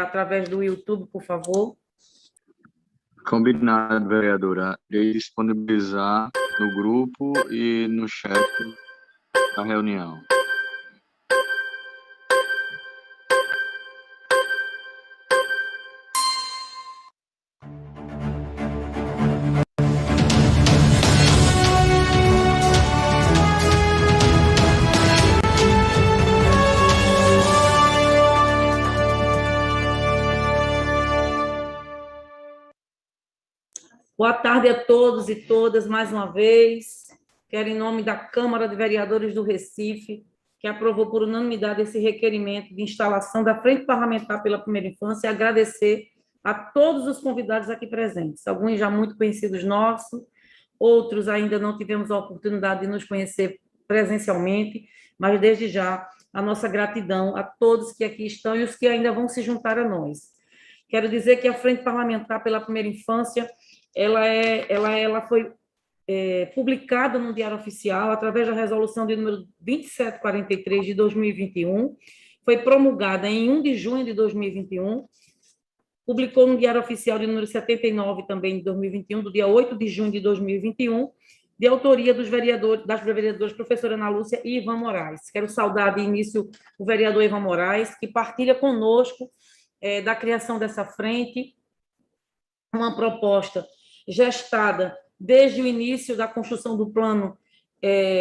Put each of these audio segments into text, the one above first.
através do YouTube, por favor. Combinado, vereadora. Irei disponibilizar no grupo e no chat da reunião. Boa tarde a todos e todas, mais uma vez. Quero, em nome da Câmara de Vereadores do Recife, que aprovou por unanimidade esse requerimento de instalação da Frente Parlamentar pela Primeira Infância, agradecer a todos os convidados aqui presentes, alguns já muito conhecidos nossos, outros ainda não tivemos a oportunidade de nos conhecer presencialmente, mas desde já a nossa gratidão a todos que aqui estão e os que ainda vão se juntar a nós. Quero dizer que a Frente Parlamentar pela Primeira Infância ela foi publicada no Diário Oficial através da resolução de número 2743 de 2021, foi promulgada em 1 de junho de 2021, publicou no Diário Oficial de número 79 também de 2021, do dia 8 de junho de 2021, de autoria das vereadoras professora Ana Lúcia e Ivan Moraes. Quero saudar de início o vereador Ivan Moraes, que partilha conosco da criação dessa frente, uma proposta gestada desde o início da construção do plano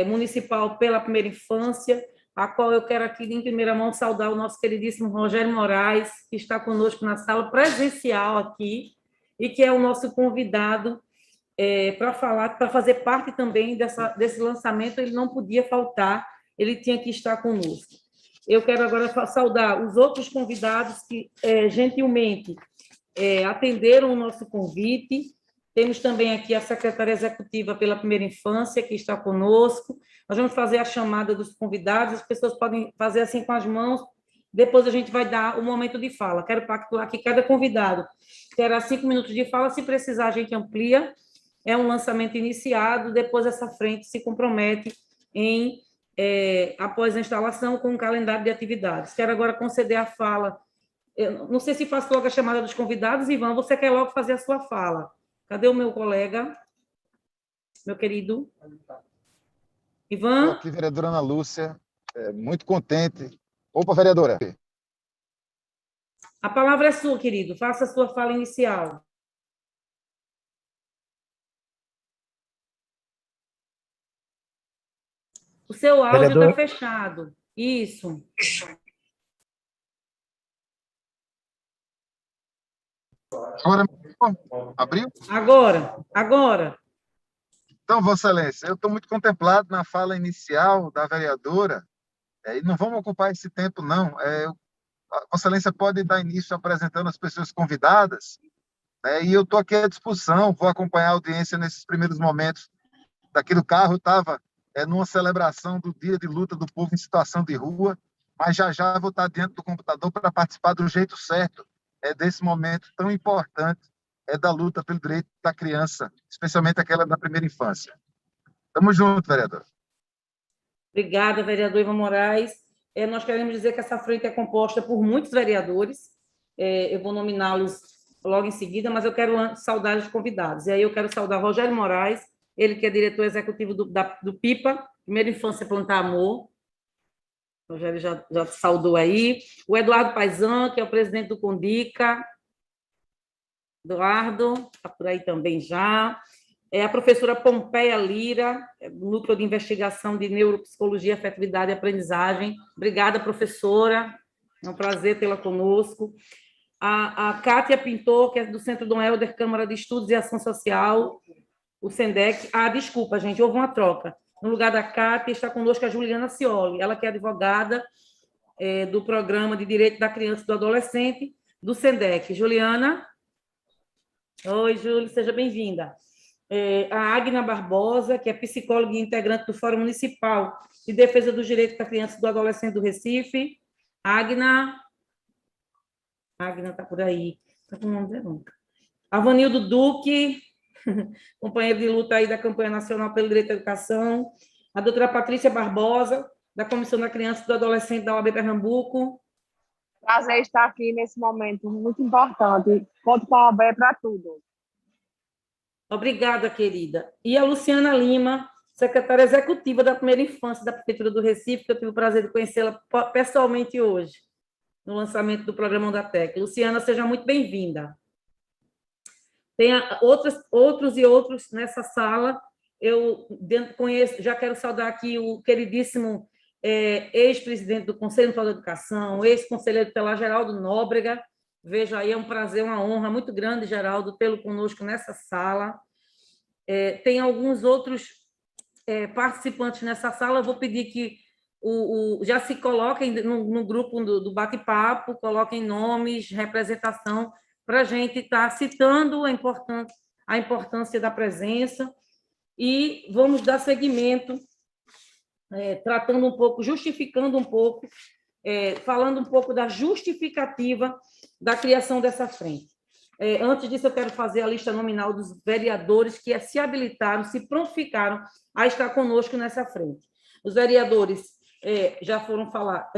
municipal pela Primeira Infância, a qual eu quero aqui, em primeira mão, saudar o nosso queridíssimo Rogério Moraes, que está conosco na sala presencial aqui, e que é o nosso convidado para fazer parte também desse lançamento. Ele não podia faltar, ele tinha que estar conosco. Eu quero agora saudar os outros convidados que, gentilmente, atenderam o nosso convite. Temos também aqui a secretária executiva pela Primeira Infância, que está conosco. Nós vamos fazer a chamada dos convidados, as pessoas podem fazer assim com as mãos, depois a gente vai dar o momento de fala. Quero pactuar que cada convidado terá 5 minutos de fala, se precisar a gente amplia. É um lançamento iniciado, depois essa frente se compromete em, após a instalação, com um calendário de atividades. Quero agora conceder a fala. Eu não sei se faço logo a chamada dos convidados. Ivan, você quer logo fazer a sua fala? Cadê o meu colega? Meu querido? Ivan? Estou aqui, vereadora Ana Lúcia, muito contente. Opa, vereadora. A palavra é sua, querido. Faça a sua fala inicial. O seu áudio está fechado. Isso. Agora, abriu? Agora. Então, Vossa Excelência, eu estou muito contemplado na fala inicial da vereadora, e não vamos ocupar esse tempo, não. Vossa Excelência pode dar início apresentando as pessoas convidadas, e eu estou aqui à disposição, vou acompanhar a audiência nesses primeiros momentos. Daqui do carro, eu estava numa celebração do Dia de Luta do Povo em Situação de Rua, mas já vou estar diante do computador para participar do jeito certo desse momento tão importante da luta pelo direito da criança, especialmente aquela da primeira infância. Estamos juntos, vereador. Obrigada, vereador Ivan Moraes. Nós queremos dizer que essa frente é composta por muitos vereadores, eu vou nominá-los logo em seguida, mas eu quero saudar os convidados. E aí eu quero saudar Rogério Moraes, ele que é diretor executivo do PIPA, Primeira Infância Plantar Amor. O Rogério já saudou aí. O Eduardo Paizan, que é o presidente do Condica. Eduardo, está por aí também já. A professora Pompeia Lira, do Núcleo de Investigação de Neuropsicologia, Afetividade e Aprendizagem. Obrigada, professora. É um prazer tê-la conosco. A Cátia Pintor, que é do Centro Dom Helder, Câmara de Estudos e Ação Social, o SENDEC. Desculpa, gente, houve uma troca. No lugar da Cátia, está conosco a Juliana Cioli, ela que é advogada do Programa de Direito da Criança e do Adolescente, do SENDEC. Juliana? Oi, Júlia, seja bem-vinda. A Agna Barbosa, que é psicóloga e integrante do Fórum Municipal de Defesa dos Direitos da Criança e do Adolescente do Recife. Agna está por aí. Está com o nome dela. Avanildo Duque, companheiro de luta aí da campanha nacional pelo direito à educação. A doutora Patrícia Barbosa, da Comissão da Criança e do Adolescente da OAB Pernambuco. Prazer estar aqui nesse momento muito importante. Conto com a OAB para tudo. Obrigada, querida. E a Luciana Lima, secretária executiva da Primeira Infância da Prefeitura do Recife, que eu tive o prazer de conhecê-la pessoalmente hoje, no lançamento do programa da TEC. Luciana, seja muito bem-vinda. Tem outros e outros nessa sala. Eu conheço, já quero saudar aqui o queridíssimo ex-presidente do Conselho Nacional da Educação, ex-conselheiro tutelar Geraldo Nóbrega. Veja aí, é um prazer, uma honra muito grande, Geraldo, tê-lo conosco nessa sala. Tem alguns outros participantes nessa sala. Eu vou pedir que já se coloquem no grupo do bate-papo, coloquem nomes, representação, para a gente estar citando a importância da presença, e vamos dar seguimento, tratando um pouco, justificando um pouco, falando um pouco da justificativa da criação dessa frente. Antes disso, eu quero fazer a lista nominal dos vereadores que se habilitaram, se prontificaram a estar conosco nessa frente. Os vereadores já foram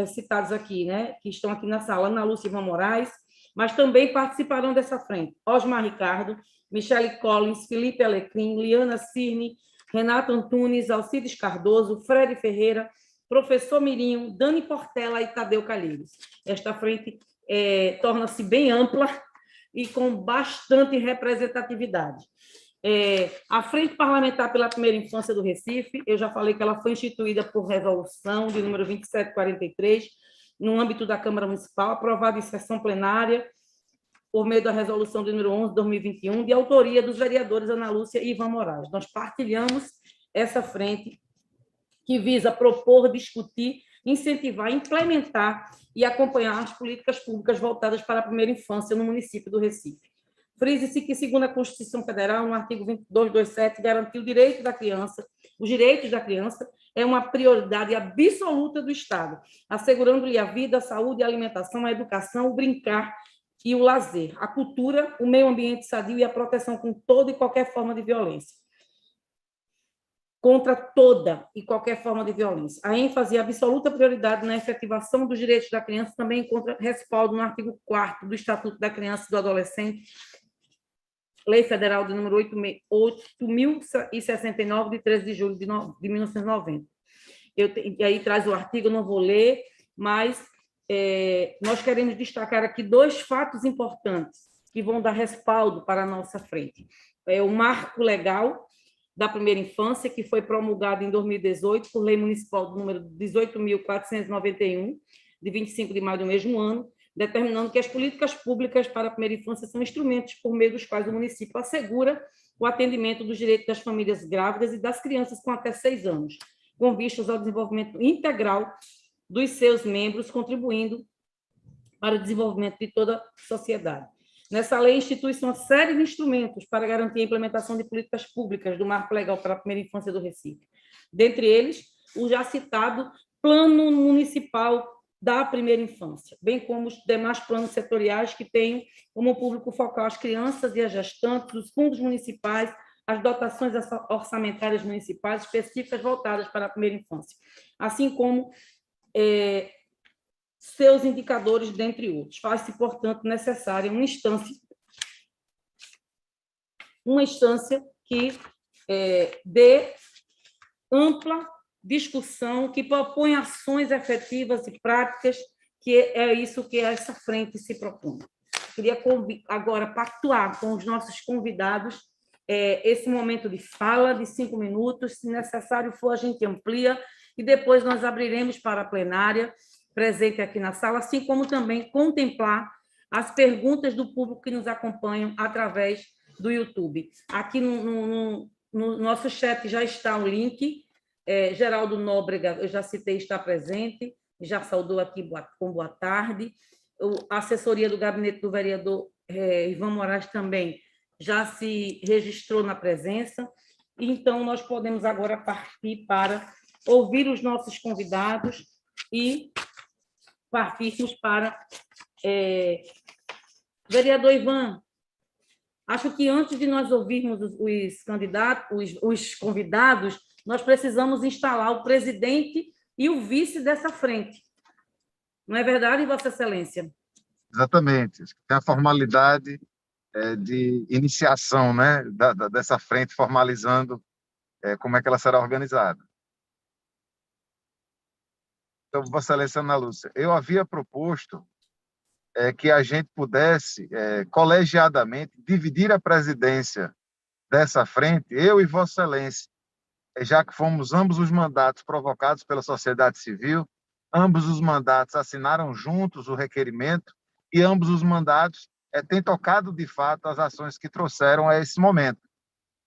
citados aqui, né, que estão aqui na sala: Ana Lúcia Ivan Moraes, mas também participarão dessa frente: Osmar Ricardo, Michele Collins, Felipe Alecrim, Liana Cirne, Renato Antunes, Alcides Cardoso, Fred Ferreira, Professor Mirinho, Dani Portela e Tadeu Calheiros. Esta frente torna-se bem ampla e com bastante representatividade. A Frente Parlamentar pela Primeira Infância do Recife, eu já falei que ela foi instituída por resolução de número 2743, no âmbito da Câmara Municipal, aprovada em sessão plenária, por meio da resolução de número 11 de 2021, de autoria dos vereadores Ana Lúcia e Ivan Moraes. Nós partilhamos essa frente que visa propor, discutir, incentivar, implementar e acompanhar as políticas públicas voltadas para a primeira infância no município do Recife. Frise-se que, segundo a Constituição Federal, no artigo 2227, garantir o direito da criança, os direitos da criança, é uma prioridade absoluta do Estado, assegurando-lhe a vida, a saúde, a alimentação, a educação, o brincar e o lazer, a cultura, o meio ambiente sadio e a proteção com toda e qualquer forma de violência. Contra toda e qualquer forma de violência. A ênfase e a absoluta prioridade na efetivação dos direitos da criança também encontra respaldo no artigo 4º do Estatuto da Criança e do Adolescente, Lei Federal de número 8.069, de 13 de julho de 1990. E aí traz o artigo, eu não vou ler, mas nós queremos destacar aqui dois fatos importantes que vão dar respaldo para a nossa frente. O marco legal da primeira infância, que foi promulgado em 2018 por Lei Municipal do número 18.491, de 25 de maio do mesmo ano, determinando que as políticas públicas para a primeira infância são instrumentos por meio dos quais o município assegura o atendimento dos direitos das famílias grávidas e das crianças com até 6 anos, com vistas ao desenvolvimento integral dos seus membros, contribuindo para o desenvolvimento de toda a sociedade. Nessa lei, institui-se uma série de instrumentos para garantir a implementação de políticas públicas do Marco Legal para a Primeira Infância do Recife. Dentre eles, o já citado Plano Municipal da Primeira Infância, bem como os demais planos setoriais que têm como público focal as crianças e as gestantes, os fundos municipais, as dotações orçamentárias municipais específicas voltadas para a primeira infância, assim como seus indicadores, dentre outros. Faz-se, portanto, necessária uma instância que dê ampla discussão, que propõe ações efetivas e práticas, que é isso que essa frente se propõe. Queria agora pactuar com os nossos convidados esse momento de fala de 5 minutos, se necessário for, a gente amplia, e depois nós abriremos para a plenária, presente aqui na sala, assim como também contemplar as perguntas do público que nos acompanham através do YouTube. Aqui no nosso chat já está o link. Geraldo Nóbrega, eu já citei, está presente, já saudou aqui com boa tarde. A assessoria do gabinete do vereador Ivan Moraes também já se registrou na presença. Então, nós podemos agora partir para ouvir os nossos convidados e partirmos para... Vereador Ivan, acho que antes de nós ouvirmos os convidados, nós precisamos instalar o presidente e o vice dessa frente. Não é verdade, Vossa Excelência? Exatamente. Acho que tem a formalidade de iniciação, né, dessa frente, formalizando como é que ela será organizada. Então, Vossa Excelência Ana Lúcia, eu havia proposto que a gente pudesse, colegiadamente, dividir a presidência dessa frente, eu e Vossa Excelência, já que fomos ambos os mandatos provocados pela sociedade civil, ambos os mandatos assinaram juntos o requerimento e ambos os mandatos têm tocado, de fato, as ações que trouxeram a esse momento.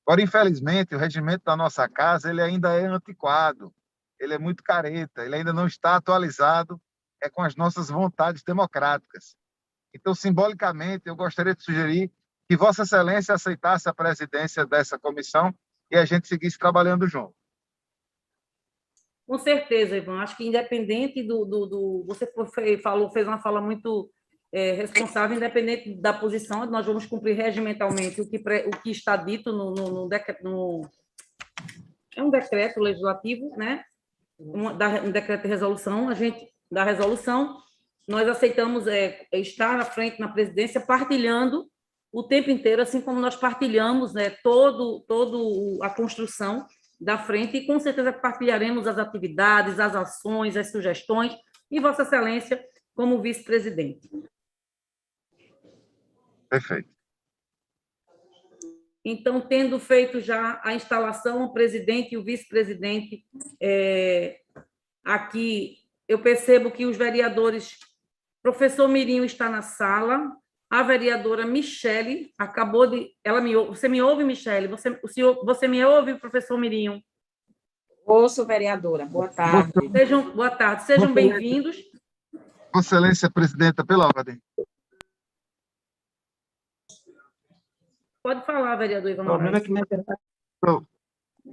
Agora, infelizmente, o regimento da nossa casa ele ainda é antiquado, ele é muito careta, ele ainda não está atualizado com as nossas vontades democráticas. Então, simbolicamente, eu gostaria de sugerir que Vossa Excelência aceitasse a presidência dessa comissão e a gente seguisse trabalhando junto. Com certeza, Ivan. Acho que independente você falou, fez uma fala muito responsável, independente da posição, nós vamos cumprir regimentalmente o que está dito é um decreto legislativo, né? Um decreto de resolução, da resolução, nós aceitamos estar à frente na presidência, partilhando o tempo inteiro, assim como nós partilhamos todo a construção da frente, e com certeza partilharemos as atividades, as ações, as sugestões, e Vossa Excelência como vice-presidente. Perfeito. Então, tendo feito já a instalação, o presidente e o vice-presidente, aqui eu percebo que os vereadores, professor Mirinho está na sala, a vereadora Michele acabou de... Você me ouve, Michele? Você me ouve, professor Mirinho? Ouço, vereadora. Boa tarde. Boa tarde. Sejam bem-vindos. Vossa Excelência, presidenta, pela ordem. Pode falar, vereador Ivan Moraes.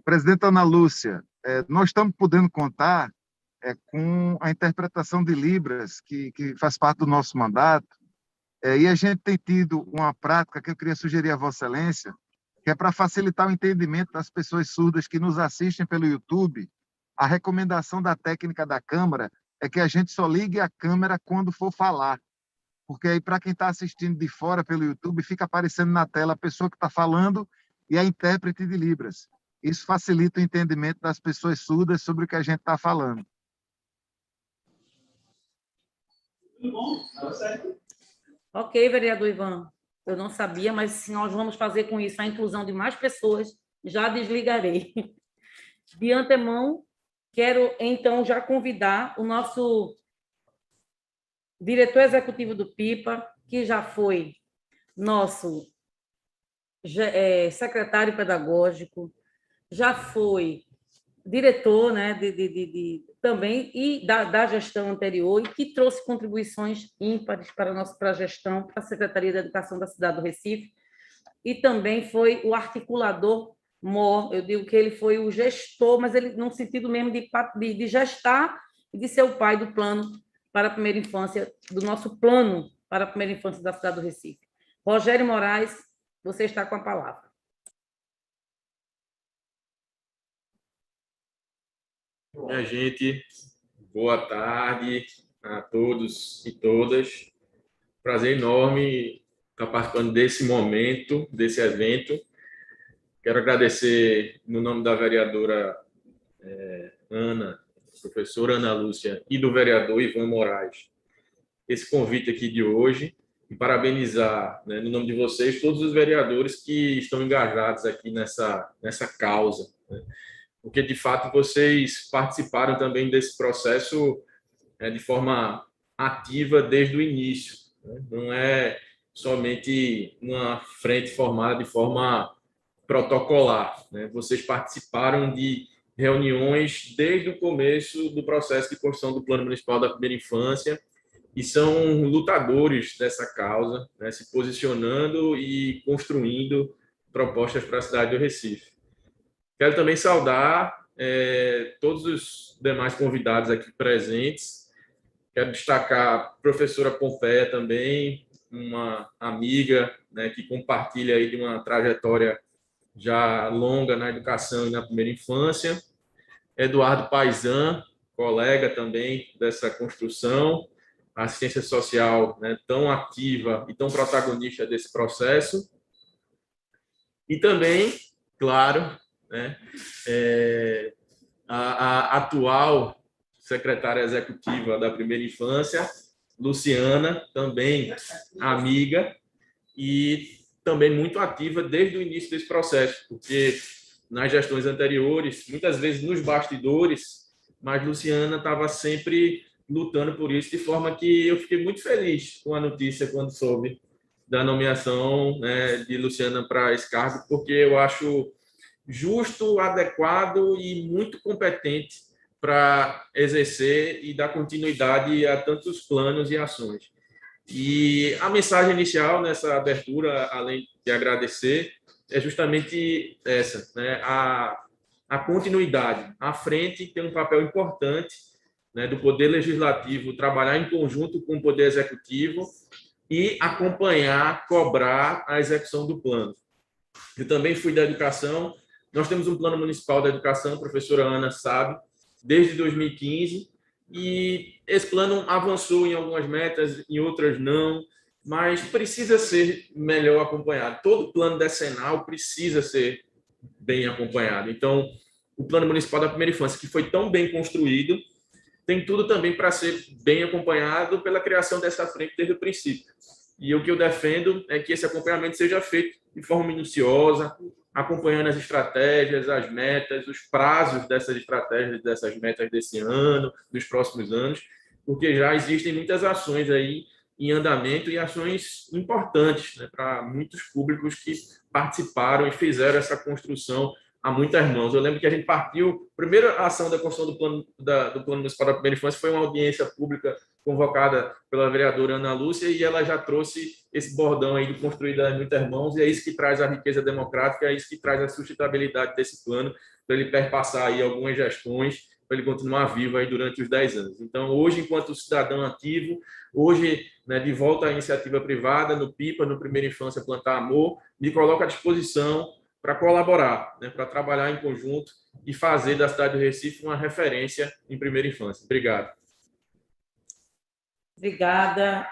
Presidenta Ana Lúcia, nós estamos podendo contar com a interpretação de Libras, que faz parte do nosso mandato, e a gente tem tido uma prática que eu queria sugerir a Vossa Excelência, que é para facilitar o entendimento das pessoas surdas que nos assistem pelo YouTube. A recomendação da técnica da câmara é que a gente só ligue a câmera quando for falar, porque aí para quem está assistindo de fora pelo YouTube, fica aparecendo na tela a pessoa que está falando e a intérprete de Libras. Isso facilita o entendimento das pessoas surdas sobre o que a gente está falando. Ok, vereador Ivan. Eu não sabia, mas se nós vamos fazer com isso a inclusão de mais pessoas, já desligarei. De antemão, quero, então, já convidar o nosso diretor executivo do PIPA, que já foi nosso secretário pedagógico, já foi diretor, né, também, e da gestão anterior, e que trouxe contribuições ímpares para a gestão, para a Secretaria de Educação da cidade do Recife, e também foi o articulador maior. Eu digo que ele foi o gestor, mas ele no sentido mesmo de gestar e de ser o pai do plano para a primeira infância, do nosso plano para a primeira infância da cidade do Recife. Rogério Moraes, você está com a palavra. Minha gente, boa tarde a todos e todas. Prazer enorme estar participando desse momento, desse evento. Quero agradecer, no nome da vereadora professora Ana Lúcia, e do vereador Ivan Moraes, esse convite aqui de hoje, e parabenizar, né, no nome de vocês, todos os vereadores que estão engajados aqui nessa causa, né? Porque, de fato, vocês participaram também desse processo de forma ativa desde o início, né? Não é somente uma frente formada de forma protocolar, né? Vocês participaram de reuniões desde o começo do processo de construção do Plano Municipal da Primeira Infância e são lutadores dessa causa, né? Se posicionando e construindo propostas para a cidade do Recife. Quero também saudar todos os demais convidados aqui presentes. Quero destacar a professora Pompeia também, uma amiga, né, que compartilha aí de uma trajetória já longa na educação e na primeira infância. Eduardo Paizan, colega também dessa construção. a assistência social, né, tão ativa e tão protagonista desse processo. E também, claro, né, a atual secretária executiva da Primeira Infância, Luciana, também amiga e também muito ativa desde o início desse processo, porque nas gestões anteriores, muitas vezes nos bastidores, mas Luciana estava sempre lutando por isso, de forma que eu fiquei muito feliz com a notícia quando soube da nomeação, né, de Luciana para esse cargo, porque eu acho justo, adequado e muito competente para exercer e dar continuidade a tantos planos e ações. E a mensagem inicial nessa abertura, além de agradecer, é justamente essa, né? A continuidade. A frente tem um papel importante, né, do Poder Legislativo trabalhar em conjunto com o Poder Executivo e acompanhar, cobrar a execução do plano. Eu também fui da educação. Nós temos um plano municipal da educação, a professora Ana sabe, desde 2015, e esse plano avançou em algumas metas, em outras não, mas precisa ser melhor acompanhado. Todo plano decenal precisa ser bem acompanhado. Então, o plano municipal da primeira infância, que foi tão bem construído, tem tudo também para ser bem acompanhado pela criação dessa frente desde o princípio. E o que eu defendo é que esse acompanhamento seja feito de forma minuciosa, acompanhando as estratégias, as metas, os prazos dessas estratégias, dessas metas desse ano, dos próximos anos, porque já existem muitas ações aí em andamento e ações importantes, né, para muitos públicos que participaram e fizeram essa construção a muitas mãos. Eu lembro que a gente partiu, a primeira ação da construção do plano municipal da primeira infância foi uma audiência pública convocada pela vereadora Ana Lúcia, e ela já trouxe esse bordão aí de construir das muitas mãos, e é isso que traz a riqueza democrática, é isso que traz a sustentabilidade desse plano, para ele perpassar aí algumas gestões, para ele continuar vivo aí durante os 10 anos. Então, hoje, enquanto cidadão ativo, hoje, né, de volta à iniciativa privada, no PIPA, no Primeira Infância Plantar Amor, me coloco à disposição para colaborar, né, para trabalhar em conjunto e fazer da cidade do Recife uma referência em primeira infância. Obrigado. Obrigada.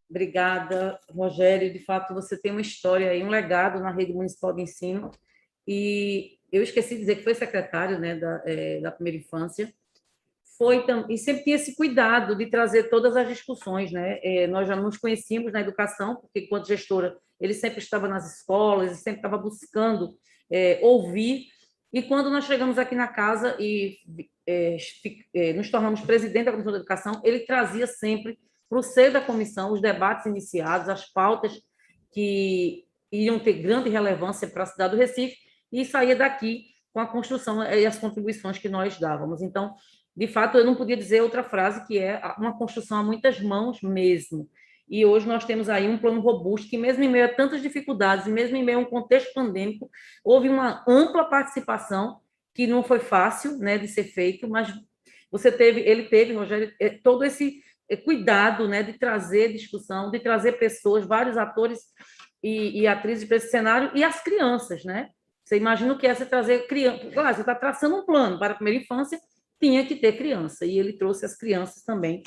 Obrigada, Rogério. De fato, você tem uma história e um legado na rede municipal de ensino. E eu esqueci de dizer que foi secretário, né, da primeira infância. E sempre tinha esse cuidado de trazer todas as discussões, né? Nós já nos conhecíamos na educação, porque, enquanto gestora, ele sempre estava nas escolas, ele sempre estava buscando ouvir. E quando nós chegamos aqui na casa e nos tornamos presidente da Comissão de Educação, ele trazia sempre para o seio da comissão os debates iniciados, as pautas que iriam ter grande relevância para a cidade do Recife, e saía daqui com a construção e as contribuições que nós dávamos. Então, de fato, eu não podia dizer outra frase, que é uma construção a muitas mãos mesmo. E hoje nós temos aí um plano robusto que, mesmo em meio a tantas dificuldades, e mesmo em meio a um contexto pandêmico, houve uma ampla participação, que não foi fácil, né, de ser feito, mas ele teve, Rogério, todo esse cuidado, né, de trazer discussão, de trazer pessoas, vários atores e atrizes para esse cenário, e as crianças, né? Você imagina o que é você trazer criança. Claro, você está traçando um plano para a primeira infância, tinha que ter criança, e ele trouxe as crianças também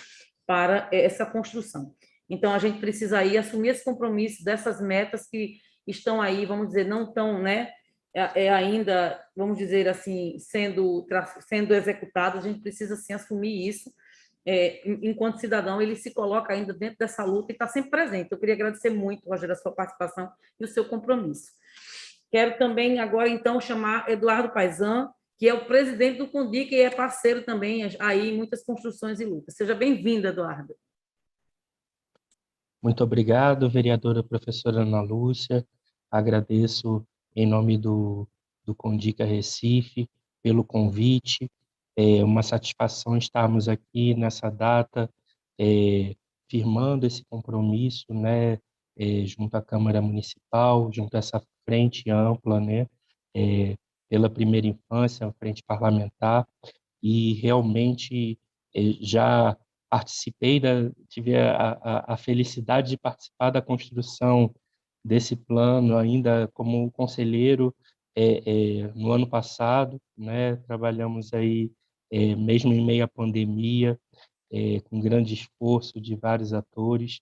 para essa construção. Então, a gente precisa aí assumir esse compromisso dessas metas que estão aí, vamos dizer, não estão, né, ainda, vamos dizer assim, sendo executadas. A gente precisa, sim, assumir isso. Enquanto cidadão, ele se coloca ainda dentro dessa luta e está sempre presente. Eu queria agradecer muito, Rogério, a sua participação e o seu compromisso. Quero também agora, então, chamar Eduardo Paisan, que é o presidente do CONDIC e é parceiro também aí em muitas construções e lutas. Seja bem-vindo, Eduardo. Muito obrigado, vereadora professora Ana Lúcia. Agradeço em nome do CONDIC Recife pelo convite. É uma satisfação estarmos aqui nessa data, firmando esse compromisso, né, junto à Câmara Municipal, junto a essa frente ampla, né, pela primeira infância, a frente parlamentar, e realmente já participei, tive a felicidade de participar da construção desse plano ainda como conselheiro no ano passado, né? Trabalhamos aí mesmo em meio à pandemia, com grande esforço de vários atores,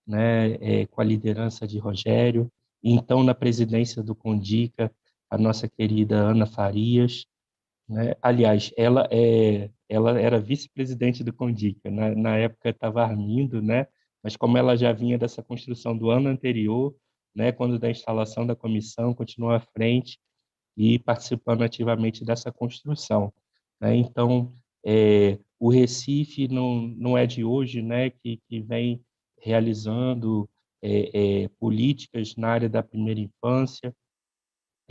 né, com a liderança de Rogério. E então, na presidência do Condica, a nossa querida Ana Farias, né? Aliás, ela era vice-presidente do Condica, na época estava Armindo, né? Mas como ela já vinha dessa construção do ano anterior, né, quando da instalação da comissão, continuou à frente e participando ativamente dessa construção, né? Então, o Recife não é de hoje, né, que vem realizando políticas na área da primeira infância.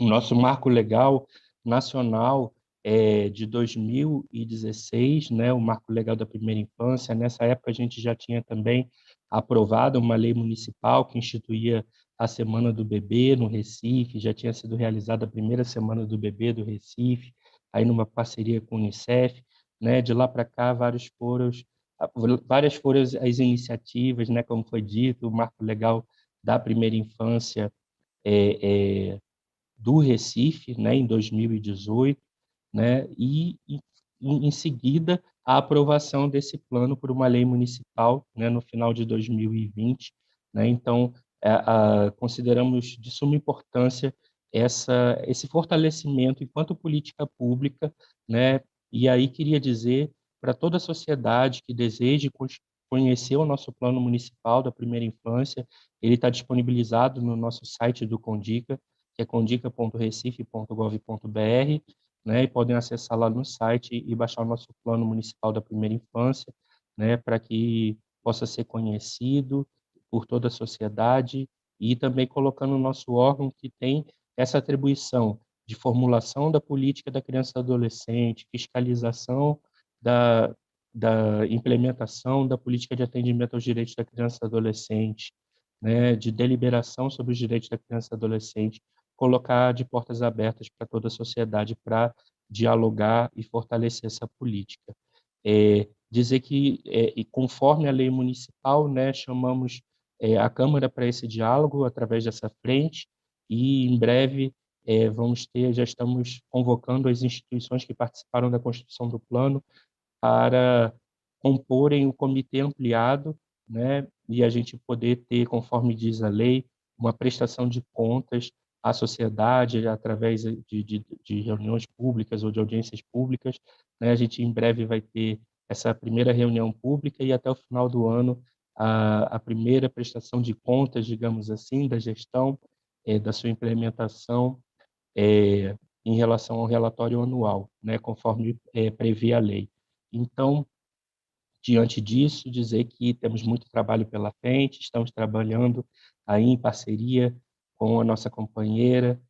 O nosso marco legal nacional é de 2016, né, o Marco Legal da Primeira Infância. Nessa época, a gente já tinha também aprovado uma lei municipal que instituía a Semana do Bebê no Recife, já tinha sido realizada a primeira Semana do Bebê do Recife, aí numa parceria com o Unicef, né? De lá para cá, várias foram as iniciativas, né, como foi dito, o Marco Legal da Primeira Infância do Recife, né, em 2018, né, e em seguida a aprovação desse plano por uma lei municipal, né, no final de 2020, né. Então, consideramos de suma importância esse fortalecimento enquanto política pública, né. E aí queria dizer para toda a sociedade que deseje conhecer o nosso plano municipal da primeira infância, ele está disponibilizado no nosso site do Condica, que é condica.recife.gov.br, né, e podem acessar lá no site e baixar o nosso plano municipal da primeira infância, né, para que possa ser conhecido por toda a sociedade e também colocando o nosso órgão que tem essa atribuição de formulação da política da criança e adolescente, fiscalização da, da implementação da política de atendimento aos direitos da criança e adolescente, né, de deliberação sobre os direitos da criança e adolescente, colocar de portas abertas para toda a sociedade para dialogar e fortalecer essa política. Dizer que, e conforme a lei municipal, né, chamamos a Câmara para esse diálogo através dessa frente e, em breve, já estamos convocando as instituições que participaram da construção do plano para comporem o comitê ampliado, né, e a gente poder ter, conforme diz a lei, uma prestação de contas à sociedade através de reuniões públicas ou de audiências públicas, né. A gente em breve vai ter essa primeira reunião pública e até o final do ano a primeira prestação de contas, digamos assim, da gestão, da sua implementação, em relação ao relatório anual, né, conforme prevê a lei. Então, diante disso, dizer que temos muito trabalho pela frente, estamos trabalhando aí em parceria com a nossa companheira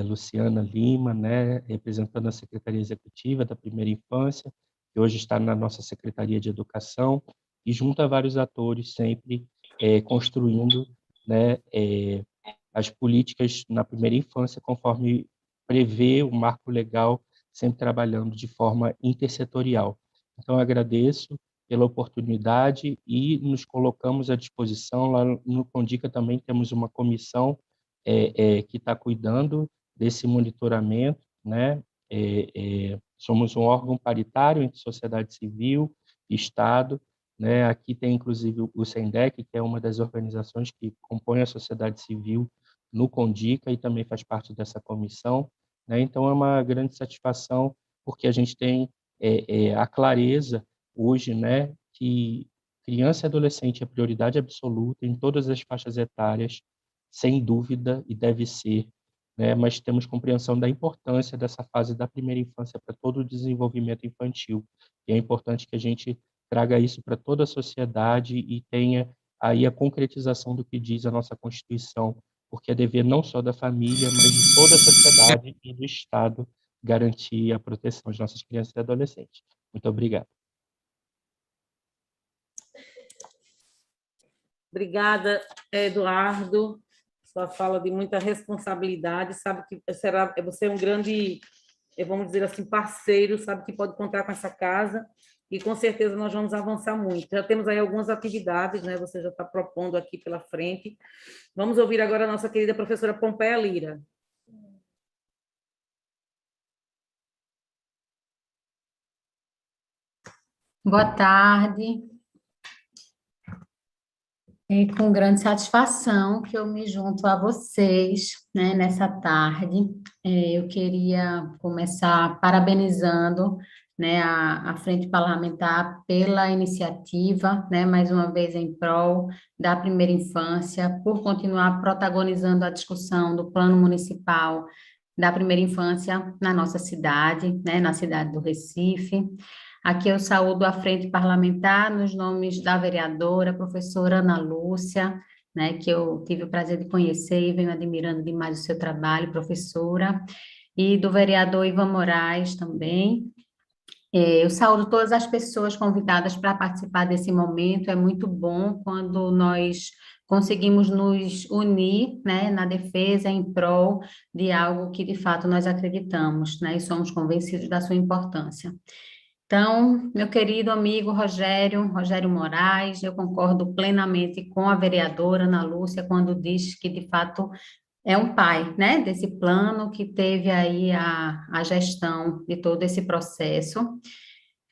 Luciana Lima, né, representando a Secretaria Executiva da Primeira Infância, que hoje está na nossa Secretaria de Educação, e junto a vários atores, sempre construindo, né, as políticas na primeira infância, conforme prevê o marco legal, sempre trabalhando de forma intersetorial. Então, agradeço pela oportunidade e nos colocamos à disposição. Lá no Condica também temos uma comissão que está cuidando desse monitoramento, né? Somos um órgão paritário entre sociedade civil e Estado, né? Aqui tem, inclusive, o SENDEC, que é uma das organizações que compõe a sociedade civil no Condica e também faz parte dessa comissão, né? Então, é uma grande satisfação, porque a gente tem a clareza hoje, né, que criança e adolescente é prioridade absoluta em todas as faixas etárias, sem dúvida, e deve ser, né, mas temos compreensão da importância dessa fase da primeira infância para todo o desenvolvimento infantil. E é importante que a gente traga isso para toda a sociedade e tenha aí a concretização do que diz a nossa Constituição, porque é dever não só da família, mas de toda a sociedade e do Estado garantir a proteção de nossas crianças e adolescentes. Muito obrigado. Obrigada, Eduardo. Sua fala de muita responsabilidade. Sabe que você é um grande, vamos dizer assim, parceiro, sabe que pode contar com essa casa e com certeza nós vamos avançar muito. Já temos aí algumas atividades, né? Você já está propondo aqui pela frente. Vamos ouvir agora a nossa querida professora Pompeia Lira. Boa tarde. É com grande satisfação que eu me junto a vocês, né, nessa tarde. Eu queria começar parabenizando, né, a Frente Parlamentar pela iniciativa, né, mais uma vez em prol da primeira infância, por continuar protagonizando a discussão do Plano Municipal da primeira infância na nossa cidade, né, na cidade do Recife. Aqui eu saúdo a Frente Parlamentar nos nomes da vereadora, professora Ana Lúcia, né, que eu tive o prazer de conhecer e venho admirando demais o seu trabalho, professora, e do vereador Ivan Moraes também. Eu saúdo todas as pessoas convidadas para participar desse momento. É muito bom quando nós conseguimos nos unir, né, na defesa em prol de algo que de fato nós acreditamos, né, e somos convencidos da sua importância. Então, meu querido amigo Rogério Moraes, eu concordo plenamente com a vereadora Ana Lúcia quando diz que, de fato, é um pai, né, desse plano que teve aí a gestão de todo esse processo.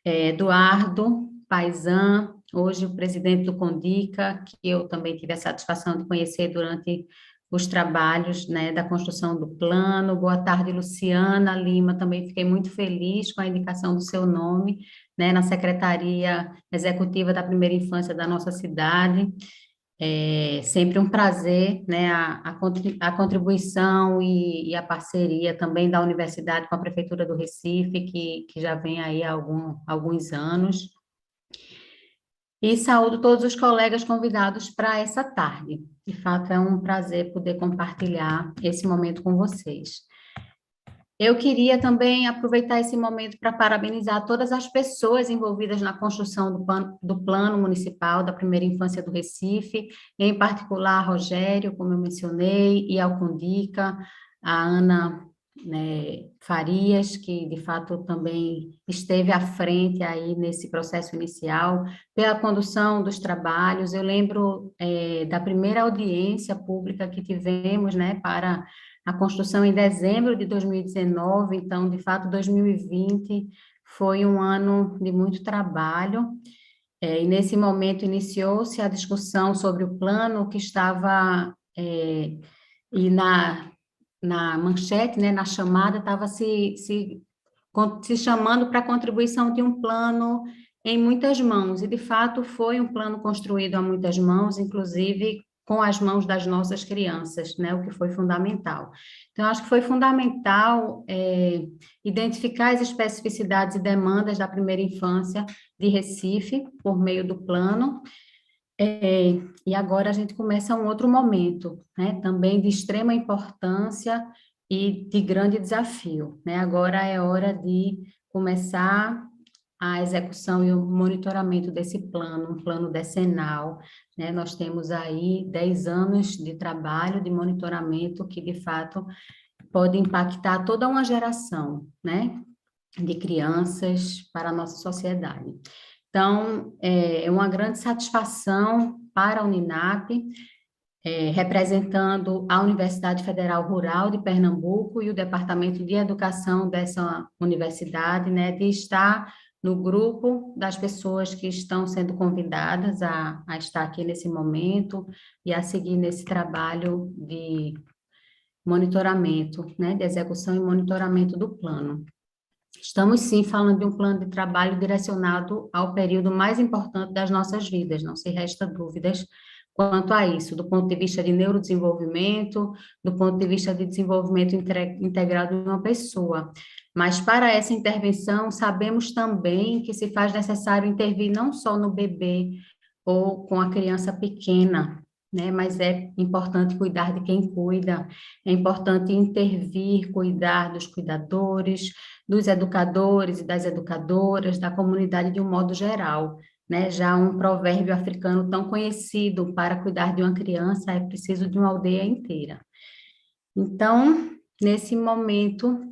Eduardo Paizan, hoje o presidente do Condica, que eu também tive a satisfação de conhecer durante os trabalhos, né, da construção do plano. Boa tarde, Luciana Lima, também fiquei muito feliz com a indicação do seu nome, né, na Secretaria Executiva da Primeira Infância da nossa cidade. É sempre um prazer, né, a contribuição e a parceria também da universidade com a Prefeitura do Recife, que já vem aí há alguns anos. E saúdo todos os colegas convidados para essa tarde. De fato, é um prazer poder compartilhar esse momento com vocês. Eu queria também aproveitar esse momento para parabenizar todas as pessoas envolvidas na construção do plano municipal da primeira infância do Recife, em particular Rogério, como eu mencionei, e ao Condica, a Ana, né, Farias, que de fato também esteve à frente aí nesse processo inicial, pela condução dos trabalhos. Eu lembro da primeira audiência pública que tivemos, né, para a construção em dezembro de 2019, então, de fato, 2020 foi um ano de muito trabalho, e nesse momento iniciou-se a discussão sobre o plano que estava, e na manchete, né, na chamada, estava se chamando para a contribuição de um plano em muitas mãos, e de fato foi um plano construído a muitas mãos, inclusive com as mãos das nossas crianças, né, o que foi fundamental. Então, acho que foi fundamental identificar as especificidades e demandas da primeira infância de Recife, por meio do plano, e agora a gente começa um outro momento, né, também de extrema importância e de grande desafio, né, agora é hora de começar a execução e o monitoramento desse plano, um plano decenal, né, nós temos aí 10 anos de trabalho, de monitoramento, que de fato pode impactar toda uma geração, né, de crianças para a nossa sociedade. Então, é uma grande satisfação para a Uninap, representando a Universidade Federal Rural de Pernambuco e o Departamento de Educação dessa universidade, né, de estar no grupo das pessoas que estão sendo convidadas a estar aqui nesse momento e a seguir nesse trabalho de monitoramento, né, de execução e monitoramento do plano. Estamos, sim, falando de um plano de trabalho direcionado ao período mais importante das nossas vidas, não se resta dúvidas quanto a isso, do ponto de vista de neurodesenvolvimento, do ponto de vista de desenvolvimento integrado de uma pessoa. Mas, para essa intervenção, sabemos também que se faz necessário intervir não só no bebê ou com a criança pequena, né, mas é importante cuidar de quem cuida, é importante intervir, cuidar dos cuidadores, dos educadores e das educadoras, da comunidade de um modo geral, né, já um provérbio africano tão conhecido: para cuidar de uma criança é preciso de uma aldeia inteira. Então, nesse momento,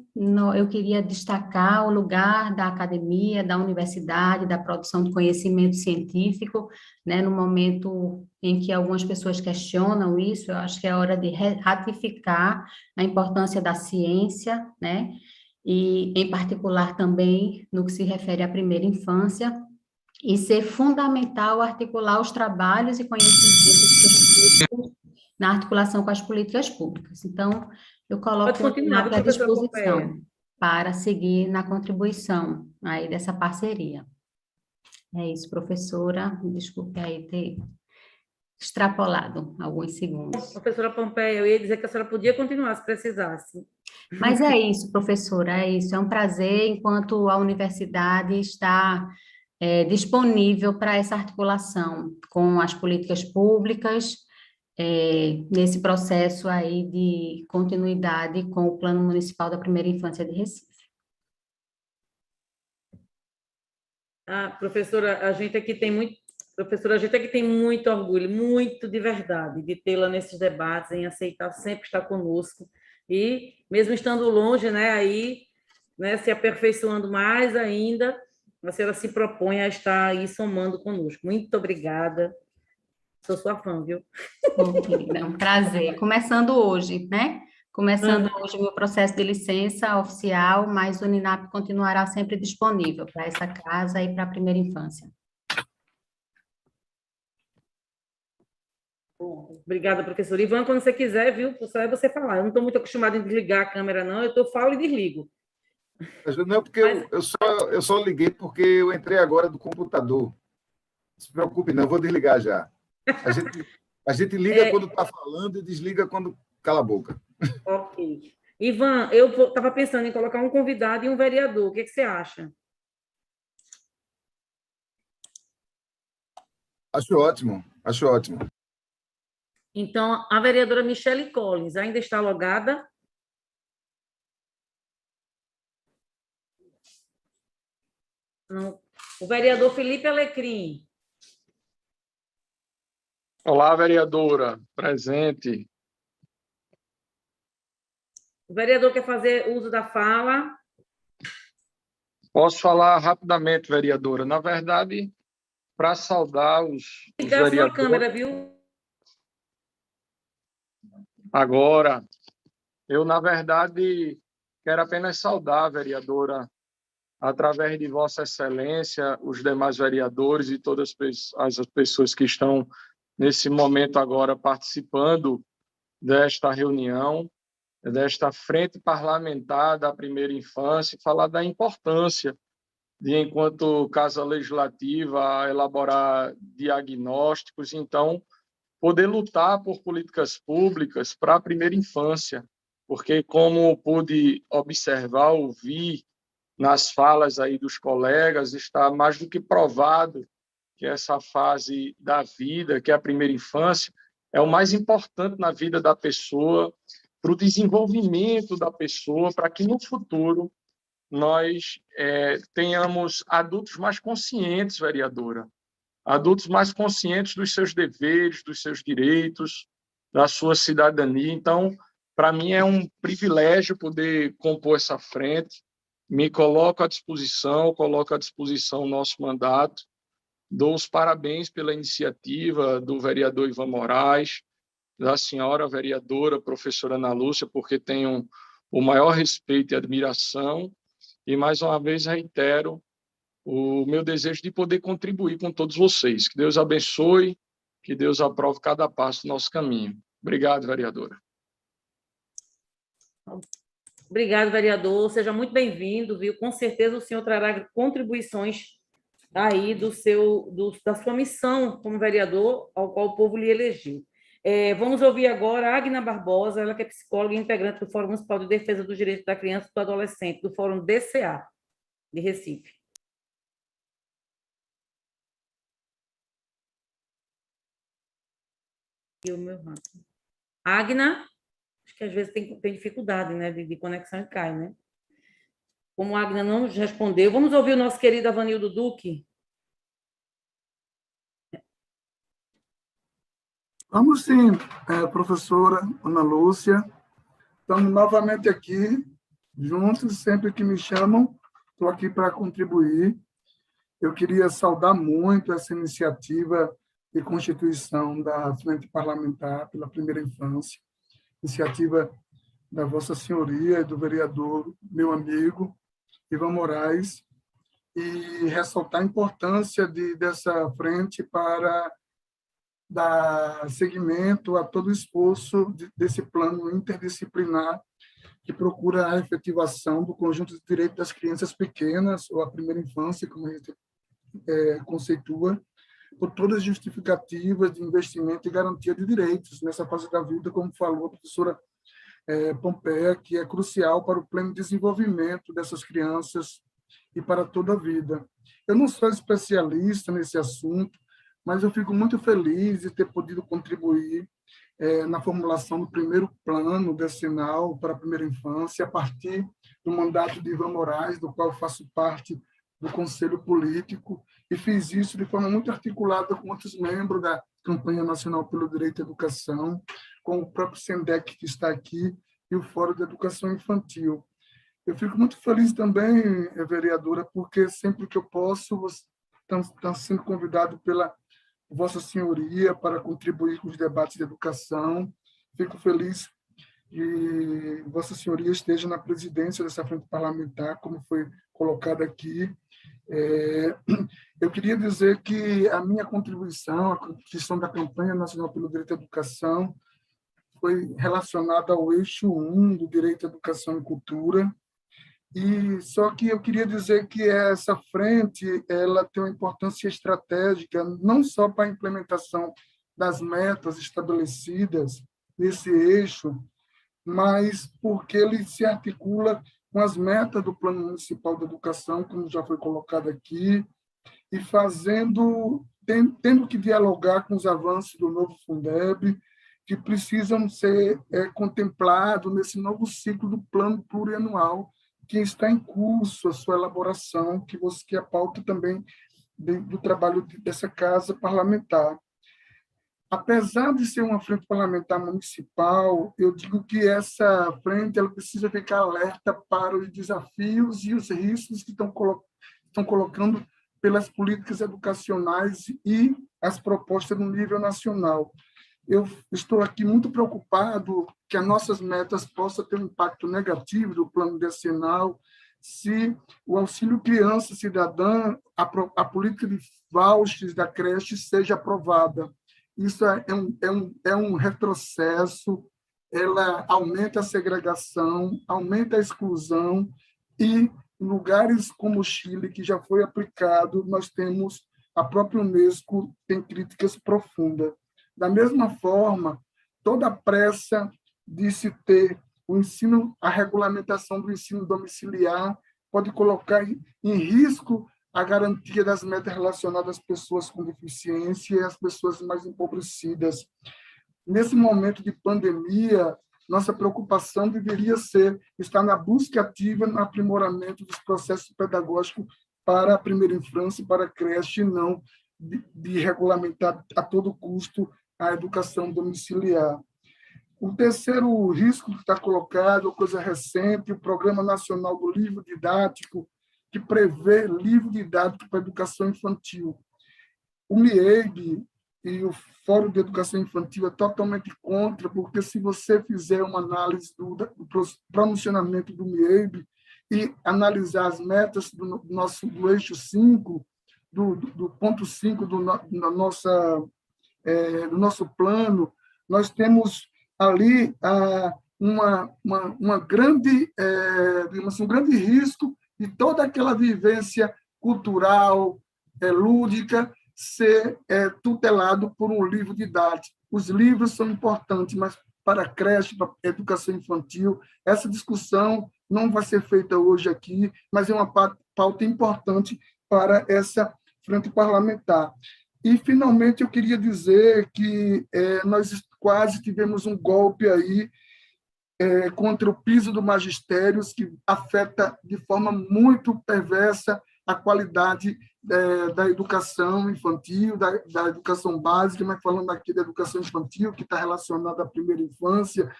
eu queria destacar o lugar da academia, da universidade, da produção de conhecimento científico, né, no momento em que algumas pessoas questionam isso. Eu acho que é hora de ratificar a importância da ciência, né, e, em particular, também no que se refere à primeira infância, e ser fundamental articular os trabalhos e conhecimentos científicos na articulação com as políticas públicas. Então, eu Pode coloco continuar, viu, à professora disposição Pompeia? para seguir na contribuição aí dessa parceria. É isso, professora. Desculpe aí ter extrapolado alguns segundos. Professora Pompeia, eu ia dizer que a senhora podia continuar se precisasse. Mas é isso, professora, é isso. É um prazer enquanto a universidade está disponível para essa articulação com as políticas públicas, nesse processo aí de continuidade com o Plano Municipal da Primeira Infância de Recife. Professora, a gente aqui tem muito orgulho, muito de verdade, de tê-la nesses debates, em aceitar sempre estar conosco, e mesmo estando longe, né, aí, né, se aperfeiçoando mais ainda, a senhora se propõe a estar aí somando conosco. Muito obrigada. Sou sua fã, viu? É um prazer. Começando hoje, né? Começando hoje o meu processo de licença oficial, mas o Uninap continuará sempre disponível para essa casa e para a primeira infância. Bom, obrigada, professora. Ivan, quando você quiser, viu? Só é você falar. Eu não estou muito acostumada a desligar a câmera, não. Eu falo e desligo. Não, porque eu só liguei porque eu entrei agora do computador. Não se preocupe, não, eu vou desligar já. A gente liga quando está falando e desliga quando cala a boca. Ok. Ivan, eu estava pensando em colocar um convidado e um vereador. O que você acha? Acho ótimo, acho ótimo. Então, a vereadora Michele Collins ainda está logada? Não. O vereador Felipe Alecrim. Olá, vereadora, presente. O vereador quer fazer uso da fala? Posso falar rapidamente, vereadora. Na verdade, para saudar os Ligar a sua vereadores... câmera, viu? Agora, eu, na verdade, quero apenas saudar a vereadora, através de Vossa Excelência, os demais vereadores e todas as pessoas que estão nesse momento agora participando desta reunião, desta frente parlamentar da primeira infância, e falar da importância de, enquanto Casa Legislativa, elaborar diagnósticos, então, poder lutar por políticas públicas para a primeira infância, porque, como pude observar, ouvir nas falas aí dos colegas, está mais do que provado que essa fase da vida, que é a primeira infância, é o mais importante na vida da pessoa, para o desenvolvimento da pessoa, para que no futuro nós tenhamos adultos mais conscientes, vereadora, adultos mais conscientes dos seus deveres, dos seus direitos, da sua cidadania. Então, para mim é um privilégio poder compor essa frente, me coloco à disposição o nosso mandato, dou os parabéns pela iniciativa do vereador Ivan Moraes, da senhora vereadora, professora Ana Lúcia, porque tenho o maior respeito e admiração, e mais uma vez reitero o meu desejo de poder contribuir com todos vocês. Que Deus abençoe, que Deus aprove cada passo do nosso caminho. Obrigado, vereadora. Obrigado, vereador. Seja muito bem-vindo, viu? Com certeza o senhor trará contribuições aí da sua missão como vereador, ao qual o povo lhe elegeu. Vamos ouvir agora a Agna Barbosa, ela que é psicóloga e integrante do Fórum Municipal de Defesa dos Direitos da Criança e do Adolescente, do Fórum DCA, de Recife. E o meu Agna, acho que às vezes tem dificuldade, né, de conexão e cai, né? Como a Agna não nos respondeu, vamos ouvir o nosso querido Avanildo Duque. Vamos sim, professora Ana Lúcia. Estamos novamente aqui, juntos, sempre que me chamam, estou aqui para contribuir. Eu queria saudar muito essa iniciativa de constituição da Frente Parlamentar pela Primeira Infância, iniciativa da Vossa Senhoria e do vereador, meu amigo, Ivan Moraes, e ressaltar a importância dessa frente para dar seguimento a todo o esforço desse plano interdisciplinar que procura a efetivação do conjunto de direitos das crianças pequenas, ou a primeira infância, como a gente conceitua, por todas as justificativas de investimento e garantia de direitos nessa fase da vida, como falou a professora Pompeia, que é crucial para o pleno desenvolvimento dessas crianças e para toda a vida. Eu não sou especialista nesse assunto, mas eu fico muito feliz de ter podido contribuir na formulação do primeiro plano decenal para a primeira infância, a partir do mandato de Ivan Moraes, do qual faço parte do Conselho Político, e fiz isso de forma muito articulada com outros membros da Campanha Nacional pelo Direito à Educação, com o próprio SENDEC, que está aqui, e o Fórum de Educação Infantil. Eu fico muito feliz também, vereadora, porque sempre que eu posso, estão sendo convidado pela Vossa Senhoria para contribuir com os debates de educação. Fico feliz que Vossa Senhoria esteja na presidência dessa frente parlamentar, como foi colocado aqui. Eu queria dizer que a minha contribuição, a contribuição da Campanha Nacional pelo Direito à Educação, foi relacionada ao eixo 1 do Direito à Educação e Cultura. E só que eu queria dizer que essa frente ela tem uma importância estratégica não só para a implementação das metas estabelecidas nesse eixo, mas porque ele se articula com as metas do Plano Municipal de Educação, como já foi colocado aqui, e tendo que dialogar com os avanços do novo Fundeb, que precisam ser contemplados nesse novo ciclo do Plano Plurianual, que está em curso a sua elaboração, que é a pauta também do trabalho dessa casa parlamentar. Apesar de ser uma frente parlamentar municipal, eu digo que essa frente ela precisa ficar alerta para os desafios e os riscos que estão colocando pelas políticas educacionais e as propostas no nível nacional. Eu estou aqui muito preocupado que as nossas metas possam ter um impacto negativo do plano decenal se o auxílio criança cidadã, a política de vouchers da creche seja aprovada. Isso é um retrocesso, ela aumenta a segregação, aumenta a exclusão e em lugares como o Chile, que já foi aplicado, nós temos, a própria Unesco tem críticas profundas. Da mesma forma, toda a pressa de se ter o ensino, a regulamentação do ensino domiciliar pode colocar em risco a garantia das metas relacionadas às pessoas com deficiência e às pessoas mais empobrecidas. Nesse momento de pandemia, nossa preocupação deveria ser estar na busca ativa no aprimoramento dos processos pedagógicos para a primeira infância e para a creche, e não de regulamentar a todo custo a educação domiciliar. O terceiro risco que está colocado, coisa recente, o Programa Nacional do Livro Didático, que prevê livro didático para a educação infantil. O MIEB e o Fórum de Educação Infantil é totalmente contra, porque se você fizer uma análise do pronunciamento do MIEB e analisar as metas do eixo 5, do ponto 5 do nosso plano, nós temos ali um grande risco de toda aquela vivência cultural, lúdica, ser tutelado por um livro didático. Os livros são importantes, mas para a creche, para a educação infantil, essa discussão não vai ser feita hoje aqui, mas é uma pauta importante para essa frente parlamentar. E, finalmente, eu queria dizer que nós quase tivemos um golpe aí contra o piso do magistério, que afeta de forma muito perversa a qualidade da educação infantil, da educação básica, mas falando aqui da educação infantil, que está relacionada à primeira infância.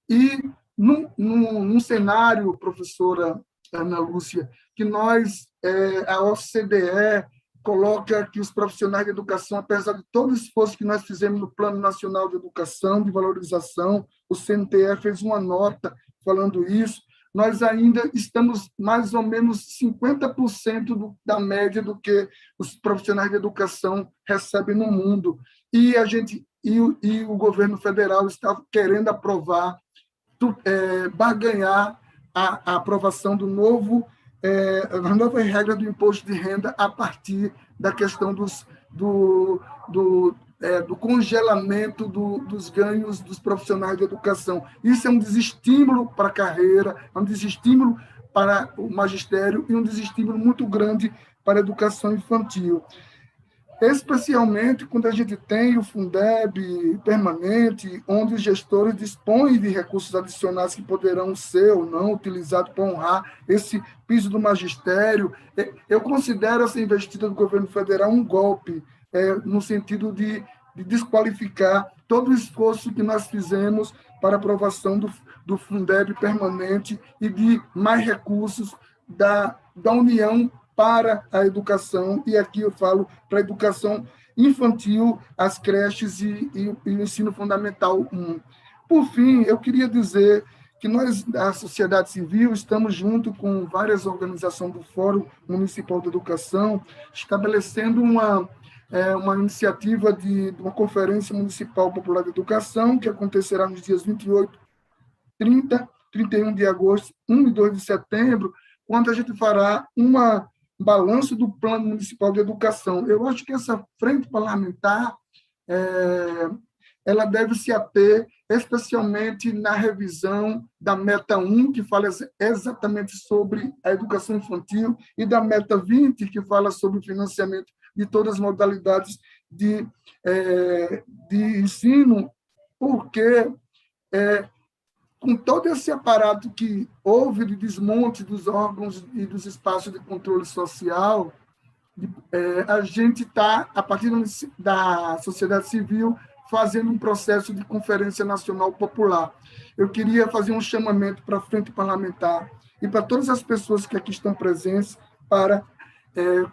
E, num cenário, professora Ana Lúcia, que a OCDE coloca que os profissionais de educação, apesar de todo o esforço que nós fizemos no Plano Nacional de Educação, de valorização, o CNTE fez uma nota falando isso, nós ainda estamos mais ou menos 50% da média do que os profissionais de educação recebem no mundo. E o governo federal está querendo aprovar, barganhar a aprovação da nova regra do imposto de renda a partir da questão do congelamento dos ganhos dos profissionais de educação. Isso é um desestímulo para a carreira, é um desestímulo para o magistério e um desestímulo muito grande para a educação infantil. Especialmente quando a gente tem o Fundeb permanente, onde os gestores dispõem de recursos adicionais que poderão ser ou não utilizados para honrar esse piso do magistério. Eu considero essa investida do governo federal um golpe, no sentido de desqualificar todo o esforço que nós fizemos para a aprovação do Fundeb permanente e de mais recursos da União para a educação, e aqui eu falo para a educação infantil, as creches e o ensino fundamental 1. Por fim, eu queria dizer que nós, da sociedade civil, estamos junto com várias organizações do Fórum Municipal de Educação, estabelecendo uma iniciativa de uma Conferência Municipal Popular de Educação, que acontecerá nos dias 28, 30, 31 de agosto, 1 e 2 de setembro, quando a gente fará balanço do Plano Municipal de Educação. Eu acho que essa frente parlamentar ela deve se ater especialmente na revisão da Meta 1, que fala exatamente sobre a educação infantil, e da Meta 20, que fala sobre o financiamento de todas as modalidades de ensino, porque com todo esse aparato que houve de desmonte dos órgãos e dos espaços de controle social, a gente está, a partir da sociedade civil, fazendo um processo de Conferência Nacional Popular. Eu queria fazer um chamamento para a frente parlamentar e para todas as pessoas que aqui estão presentes para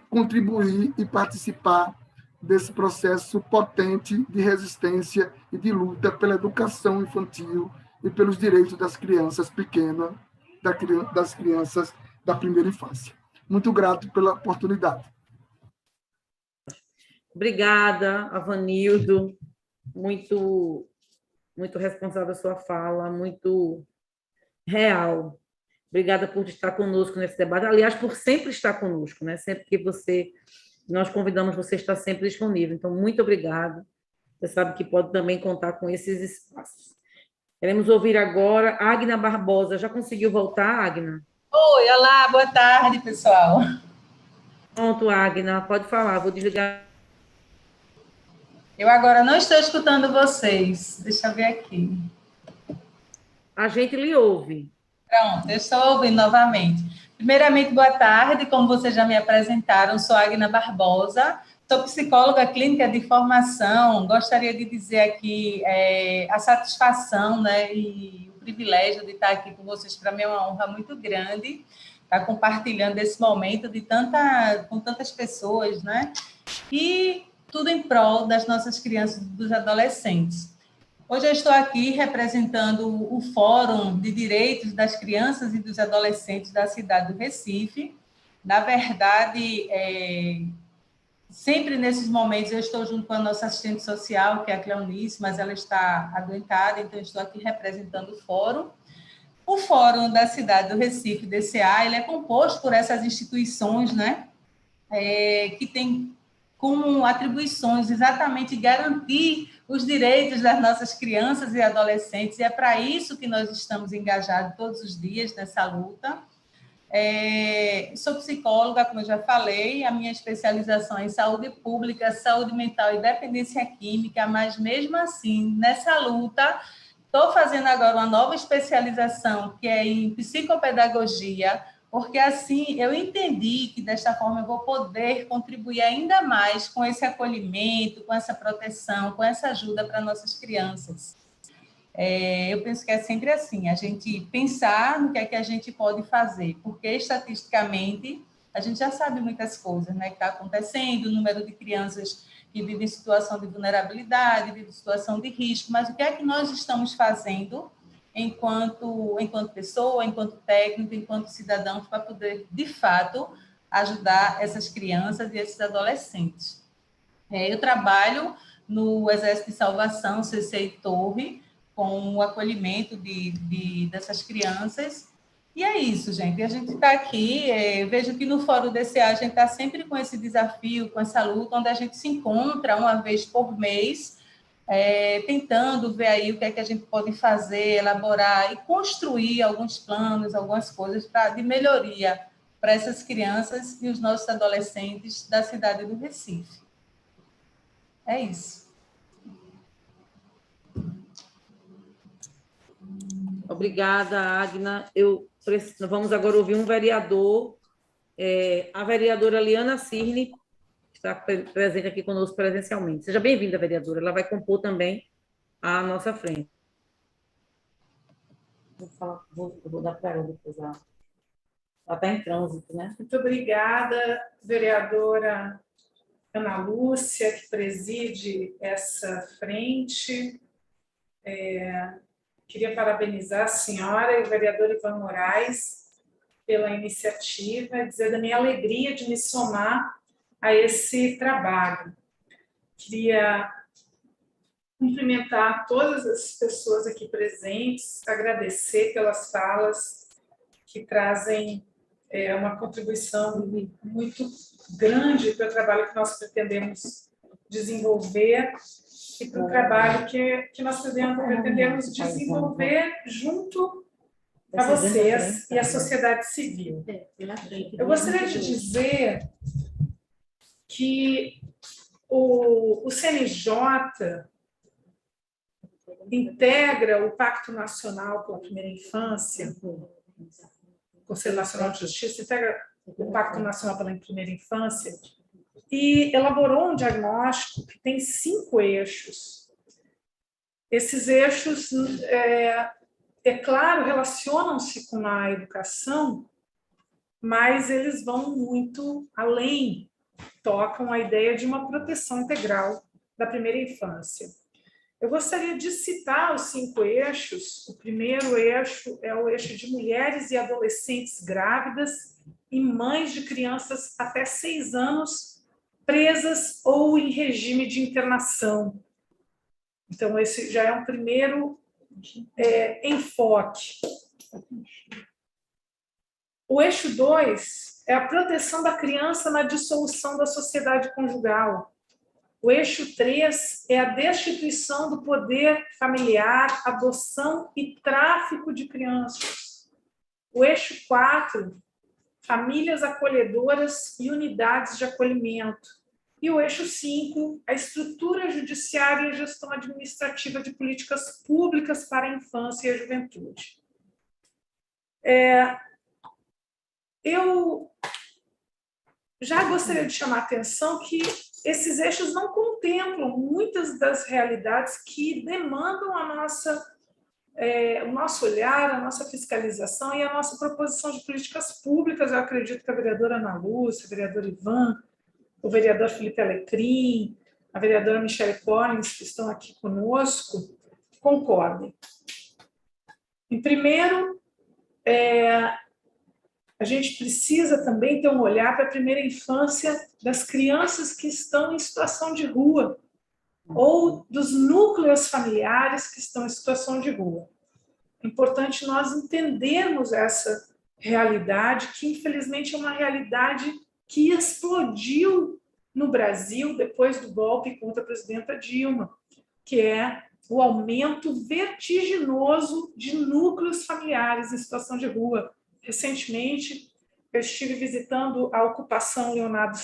contribuir e participar desse processo potente de resistência e de luta pela educação infantil e pelos direitos das crianças pequenas, das crianças da primeira infância. Muito grato pela oportunidade. Obrigada, Avanildo. Muito responsável a sua fala, muito real. Obrigada por estar conosco nesse debate. Aliás, por sempre estar conosco, né? Sempre que nós convidamos, você está sempre disponível. Então, muito obrigada. Você sabe que pode também contar com esses espaços. Queremos ouvir agora a Agna Barbosa. Já conseguiu voltar, Agna? Oi, olá, boa tarde, pessoal. Pronto, Agna, pode falar. Vou desligar. Eu agora não estou escutando vocês. Deixa eu ver aqui. A gente lhe ouve. Pronto, eu estou ouvindo novamente. Primeiramente, boa tarde. Como vocês já me apresentaram, sou Agna Barbosa, sou psicóloga clínica de formação. Gostaria de dizer aqui a satisfação, né, e o privilégio de estar aqui com vocês. Para mim é uma honra muito grande estar compartilhando esse momento com tantas pessoas, né? E tudo em prol das nossas crianças e dos adolescentes. Hoje eu estou aqui representando o Fórum de Direitos das Crianças e dos Adolescentes da cidade do Recife. Na verdade, sempre nesses momentos eu estou junto com a nossa assistente social, que é a Cleonice, mas ela está adoentada, então eu estou aqui representando o Fórum. O Fórum da cidade do Recife, DCA, ele é composto por essas instituições, né, que tem como atribuições exatamente garantir os direitos das nossas crianças e adolescentes, e é para isso que nós estamos engajados todos os dias nessa luta. Sou psicóloga, como eu já falei, a minha especialização é em saúde pública, saúde mental e dependência química, mas mesmo assim, nessa luta, estou fazendo agora uma nova especialização, que é em psicopedagogia, porque assim eu entendi que desta forma eu vou poder contribuir ainda mais com esse acolhimento, com essa proteção, com essa ajuda para nossas crianças. Eu penso que é sempre assim, a gente pensar no que é que a gente pode fazer, porque estatisticamente a gente já sabe muitas coisas, né, que está acontecendo, o número de crianças que vivem em situação de vulnerabilidade, vivem em situação de risco, mas o que é que nós estamos fazendo enquanto pessoa, enquanto técnico, enquanto cidadãos, para poder, de fato, ajudar essas crianças e esses adolescentes. Eu trabalho no Exército de Salvação, CCI Torre, com o acolhimento dessas crianças. E é isso, gente. A gente está aqui, vejo que no Fórum DCA a gente está sempre com esse desafio, com essa luta, onde a gente se encontra uma vez por mês, tentando ver aí o que é que a gente pode fazer, elaborar e construir alguns planos, algumas coisas de melhoria para essas crianças e os nossos adolescentes da cidade do Recife. É isso. Obrigada, Agna. Vamos agora ouvir um vereador, a vereadora Liana Cirne, que está presente aqui conosco presencialmente. Seja bem-vinda, vereadora. Ela vai compor também a nossa frente. Vou dar para ela depois. Ela está em trânsito, né? Muito obrigada, vereadora Ana Lúcia, que preside essa frente. Queria parabenizar a senhora e o vereador Ivan Moraes pela iniciativa, dizer da minha alegria de me somar a esse trabalho. Queria cumprimentar todas as pessoas aqui presentes, agradecer pelas falas que trazem uma contribuição muito grande para o trabalho que nós pretendemos desenvolver e para o trabalho que nós pretendemos desenvolver junto a vocês e a sociedade civil. Eu gostaria de dizer que o CNJ integra o Pacto Nacional pela Primeira Infância, o Conselho Nacional de Justiça integra o Pacto Nacional pela Primeira Infância e elaborou um diagnóstico que tem 5 eixos. Esses eixos, claro, relacionam-se com a educação, mas eles vão muito além, tocam a ideia de uma proteção integral da primeira infância. Eu gostaria de citar os 5 eixos. O primeiro eixo é o eixo de mulheres e adolescentes grávidas e mães de crianças até 6 anos presas ou em regime de internação. Então, esse já é um primeiro enfoque. O eixo 2 é a proteção da criança na dissolução da sociedade conjugal. O eixo 3 é a destituição do poder familiar, adoção e tráfico de crianças. O eixo 4, famílias acolhedoras e unidades de acolhimento. E o eixo 5, a estrutura judiciária e a gestão administrativa de políticas públicas para a infância e a juventude. Eu já gostaria de chamar a atenção que esses eixos não contemplam muitas das realidades que demandam o nosso olhar, a nossa fiscalização e a nossa proposição de políticas públicas. Eu acredito que a vereadora Ana Lúcia, o vereador Ivan, o vereador Felipe Alecrim, a vereadora Michele Collins, que estão aqui conosco, concordem. Em primeiro, a gente precisa também ter um olhar para a primeira infância das crianças que estão em situação de rua ou dos núcleos familiares que estão em situação de rua. É importante nós entendermos essa realidade, que infelizmente é uma realidade que explodiu no Brasil depois do golpe contra a presidenta Dilma, que é o aumento vertiginoso de núcleos familiares em situação de rua. Recentemente, eu estive visitando a ocupação Leonardo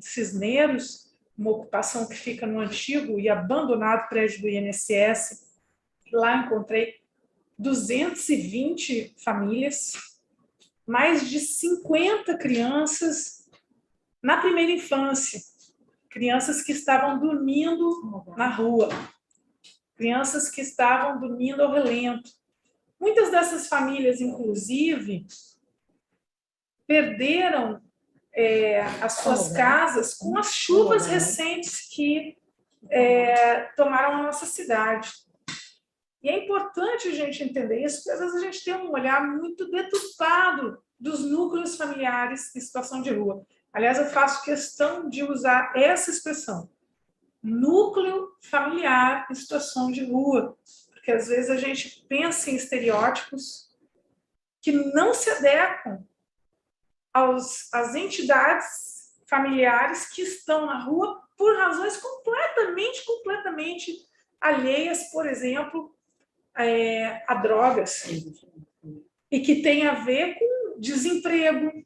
Cisneros, uma ocupação que fica no antigo e abandonado prédio do INSS. Lá encontrei 220 famílias, mais de 50 crianças na primeira infância, crianças que estavam dormindo na rua, crianças que estavam dormindo ao relento. Muitas dessas famílias, inclusive, perderam as suas casas com as chuvas recentes que tomaram a nossa cidade. E é importante a gente entender isso, porque às vezes a gente tem um olhar muito deturpado dos núcleos familiares em situação de rua. Aliás, eu faço questão de usar essa expressão, núcleo familiar em situação de rua, porque às vezes a gente pensa em estereótipos que não se adequam às entidades familiares que estão na rua por razões completamente alheias, por exemplo, a drogas, e que tem a ver com desemprego,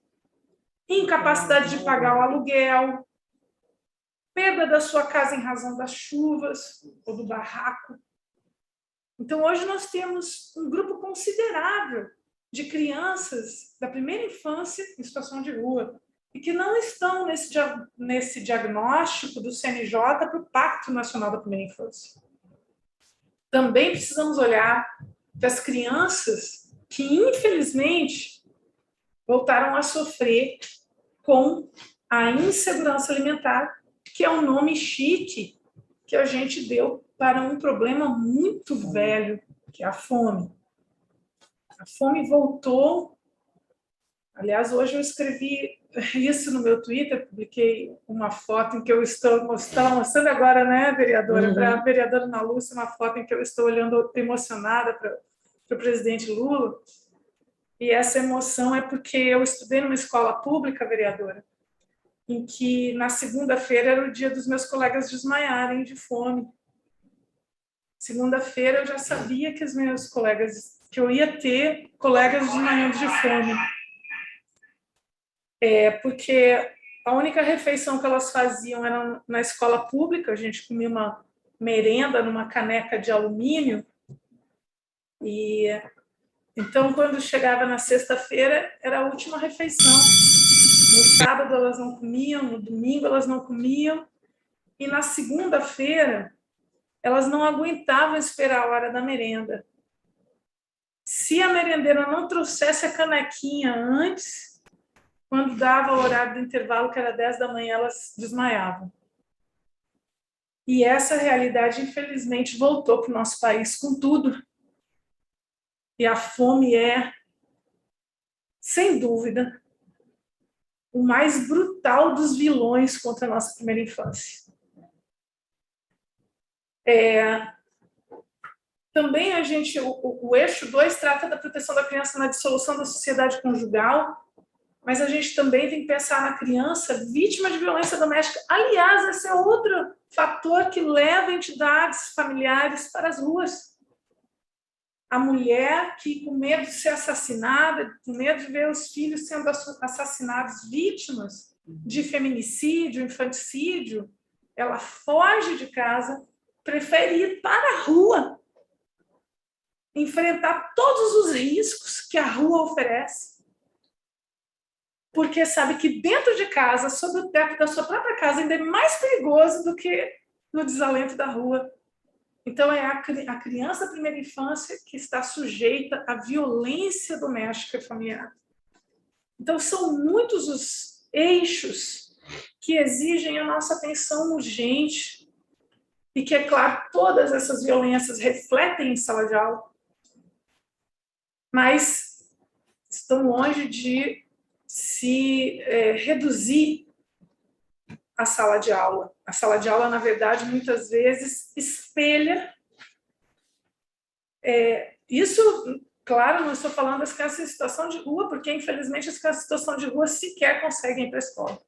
incapacidade de pagar o aluguel, perda da sua casa em razão das chuvas ou do barraco. Então, hoje nós temos um grupo considerável de crianças da primeira infância em situação de rua e que não estão nesse diagnóstico do CNJ para o Pacto Nacional da Primeira Infância. Também precisamos olhar para as crianças que, infelizmente, voltaram a sofrer com a insegurança alimentar, que é um nome chique que a gente deu para um problema muito velho, que é a fome. A fome voltou. Aliás, hoje eu escrevi isso no meu Twitter, publiquei uma foto em que eu estou mostrando agora, né, vereadora, para a vereadora Ana Lúcia, uma foto em que eu estou olhando emocionada para o presidente Lula. E essa emoção é porque eu estudei numa escola pública, vereadora, em que na segunda-feira era o dia dos meus colegas desmaiarem de fome. Segunda-feira eu já sabia que os meus colegas, que eu ia ter colegas desmaiando de fome. Porque a única refeição que elas faziam era na escola pública, a gente comia uma merenda numa caneca de alumínio, e então quando chegava na sexta-feira era a última refeição. No sábado elas não comiam, no domingo elas não comiam, e na segunda-feira elas não aguentavam esperar a hora da merenda. Se a merendeira não trouxesse a canequinha antes, quando dava o horário do intervalo, que era 10 da manhã, elas desmaiavam. E essa realidade, infelizmente, voltou para o nosso país com tudo. E a fome é, sem dúvida, o mais brutal dos vilões contra a nossa primeira infância. Também o eixo 2 trata da proteção da criança na dissolução da sociedade conjugal, mas a gente também tem que pensar na criança vítima de violência doméstica. Aliás, esse é outro fator que leva entidades familiares para as ruas. A mulher que, com medo de ser assassinada, com medo de ver os filhos sendo assassinados, vítimas de feminicídio, infanticídio, ela foge de casa, prefere ir para a rua, enfrentar todos os riscos que a rua oferece, porque sabe que dentro de casa, sob o teto da sua própria casa, ainda é mais perigoso do que no desalento da rua. Então, é a criança da primeira infância que está sujeita à violência doméstica e familiar. Então, são muitos os eixos que exigem a nossa atenção urgente e que, é claro, todas essas violências refletem em sala de aula, mas estão longe de se reduzir a sala de aula. A sala de aula, na verdade, muitas vezes espelha isso. Claro, não estou falando das crianças em situação de rua, porque, infelizmente, as crianças em situação de rua sequer conseguem ir para a escola.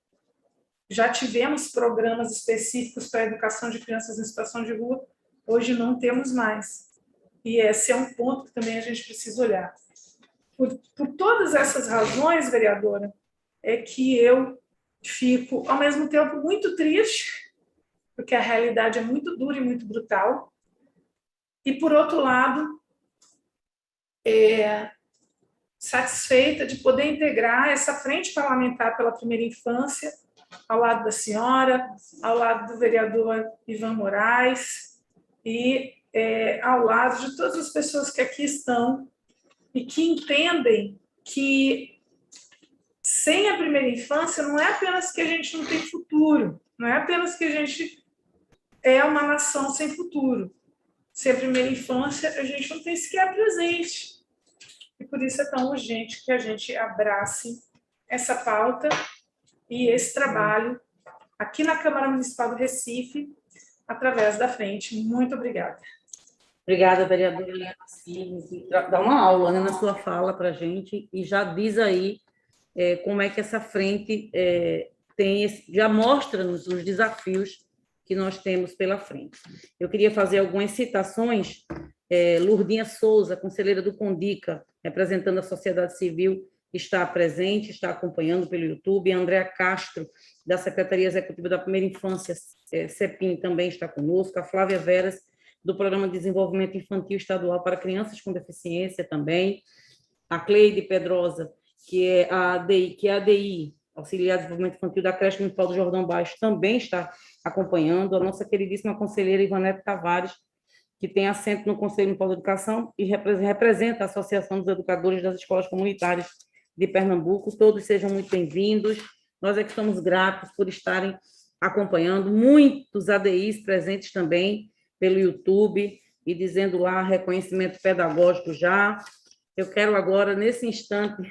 Já tivemos programas específicos para a educação de crianças em situação de rua, hoje não temos mais. E esse é um ponto que também a gente precisa olhar. Por todas essas razões, vereadora, é que eu fico, ao mesmo tempo, muito triste, porque a realidade é muito dura e muito brutal, e, por outro lado, satisfeita de poder integrar essa frente parlamentar pela primeira infância, ao lado da senhora, ao lado do vereador Ivan Moraes, e ao lado de todas as pessoas que aqui estão, e que entendem que sem a primeira infância não é apenas que a gente não tem futuro, não é apenas que a gente é uma nação sem futuro, sem a primeira infância, a gente não tem sequer presente. E por isso é tão urgente que a gente abrace essa pauta e esse trabalho aqui na Câmara Municipal do Recife, através da frente. Muito obrigada. Obrigada, vereadora Eliana Cirne. Dá uma aula, né, na sua fala para a gente e já diz aí como é que essa frente já mostra-nos os desafios que nós temos pela frente. Eu queria fazer algumas citações. Lurdinha Souza, conselheira do Condica, representando a sociedade civil, está presente, está acompanhando pelo YouTube. A Andréa Castro, da Secretaria Executiva da Primeira Infância, CEPIM, também está conosco. A Flávia Veras, do Programa de Desenvolvimento Infantil Estadual para Crianças com Deficiência, também. A Cleide Pedrosa, que é a ADI, Auxiliar de Desenvolvimento Infantil da Creche Municipal do Jordão Baixo, também está acompanhando. A nossa queridíssima conselheira Ivanete Tavares, que tem assento no Conselho Municipal de Educação e representa a Associação dos Educadores das Escolas Comunitárias de Pernambuco. Todos sejam muito bem-vindos. Nós é que estamos gratos por estarem acompanhando. Muitos ADIs presentes também pelo YouTube e dizendo lá reconhecimento pedagógico já. Eu quero agora, nesse instante,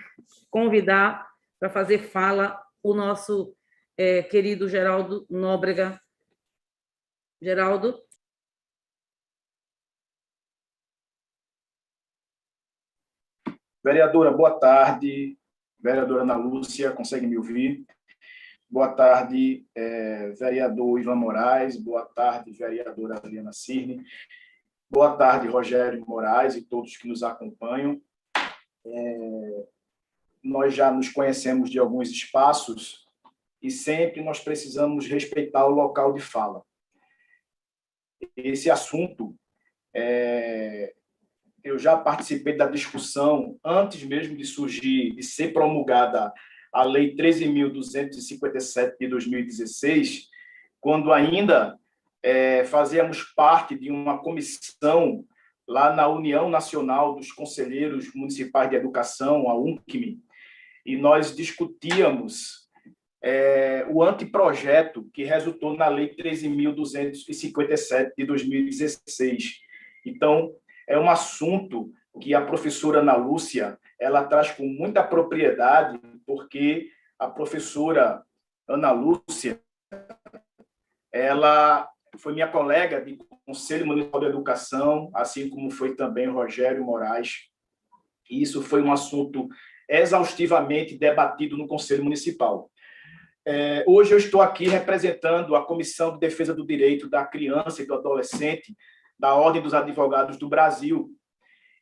convidar para fazer fala o nosso querido Geraldo Nóbrega. Geraldo? Vereadora, boa tarde. Vereadora Ana Lúcia, consegue me ouvir? Boa tarde, vereador Ivan Moraes. Boa tarde, vereadora Eliana Cirne. Boa tarde, Rogério Moraes e todos que nos acompanham. Nós já nos conhecemos de alguns espaços e sempre nós precisamos respeitar o local de fala. Esse assunto, eu já participei da discussão antes mesmo de surgir, de ser promulgada a Lei 13.257 de 2016, quando ainda fazíamos parte de uma comissão lá na União Nacional dos Conselheiros Municipais de Educação, a UNCME, e nós discutíamos o anteprojeto que resultou na Lei 13.257 de 2016. Então, é um assunto que a professora Ana Lúcia ela traz com muita propriedade, porque a professora Ana Lúcia ela foi minha colega de Conselho Municipal de Educação, assim como foi também o Rogério Moraes. E isso foi um assunto exaustivamente debatido no Conselho Municipal. Hoje eu estou aqui representando a Comissão de Defesa do Direito da Criança e do Adolescente da Ordem dos Advogados do Brasil.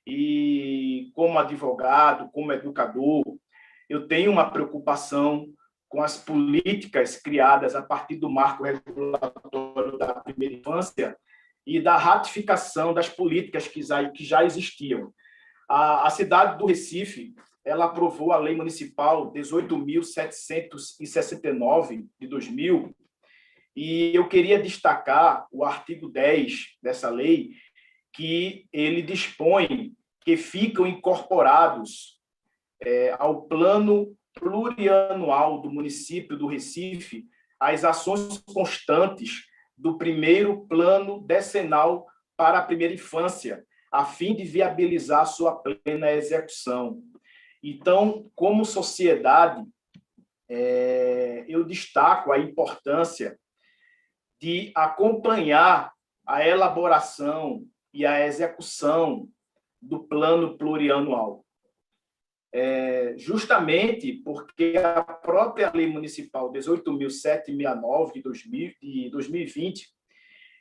E como advogado, como educador, eu tenho uma preocupação com as políticas criadas a partir do marco regulatório da primeira infância e da ratificação das políticas que já existiam. A cidade do Recife, ela aprovou a Lei Municipal 18.769 de 2000, e eu queria destacar o artigo 10 dessa lei, que ele dispõe que ficam incorporados ao plano plurianual do município do Recife as ações constantes do primeiro plano decenal para a primeira infância, a fim de viabilizar sua plena execução. Então, como sociedade, eu destaco a importância de acompanhar a elaboração e a execução do plano plurianual. Justamente porque a própria Lei Municipal 18.769 de 2020,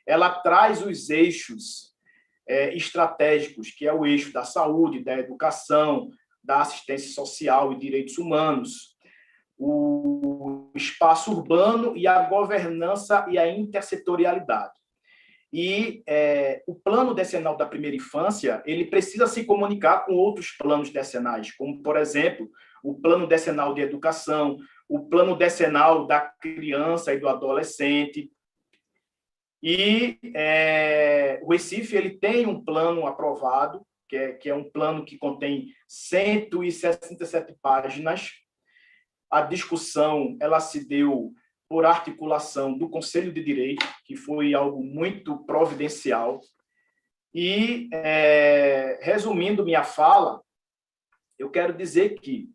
ela traz os eixos estratégicos, que é o eixo da saúde, da educação, da assistência social e direitos humanos, o espaço urbano e a governança e a intersetorialidade. E o plano decenal da primeira infância, ele precisa se comunicar com outros planos decenais, como, por exemplo, o plano decenal de educação, o plano decenal da criança e do adolescente. E o Recife ele tem um plano aprovado, que é um plano que contém 167 páginas. A discussão ela se deu por articulação do Conselho de Direito, que foi algo muito providencial. E, resumindo minha fala, eu quero dizer que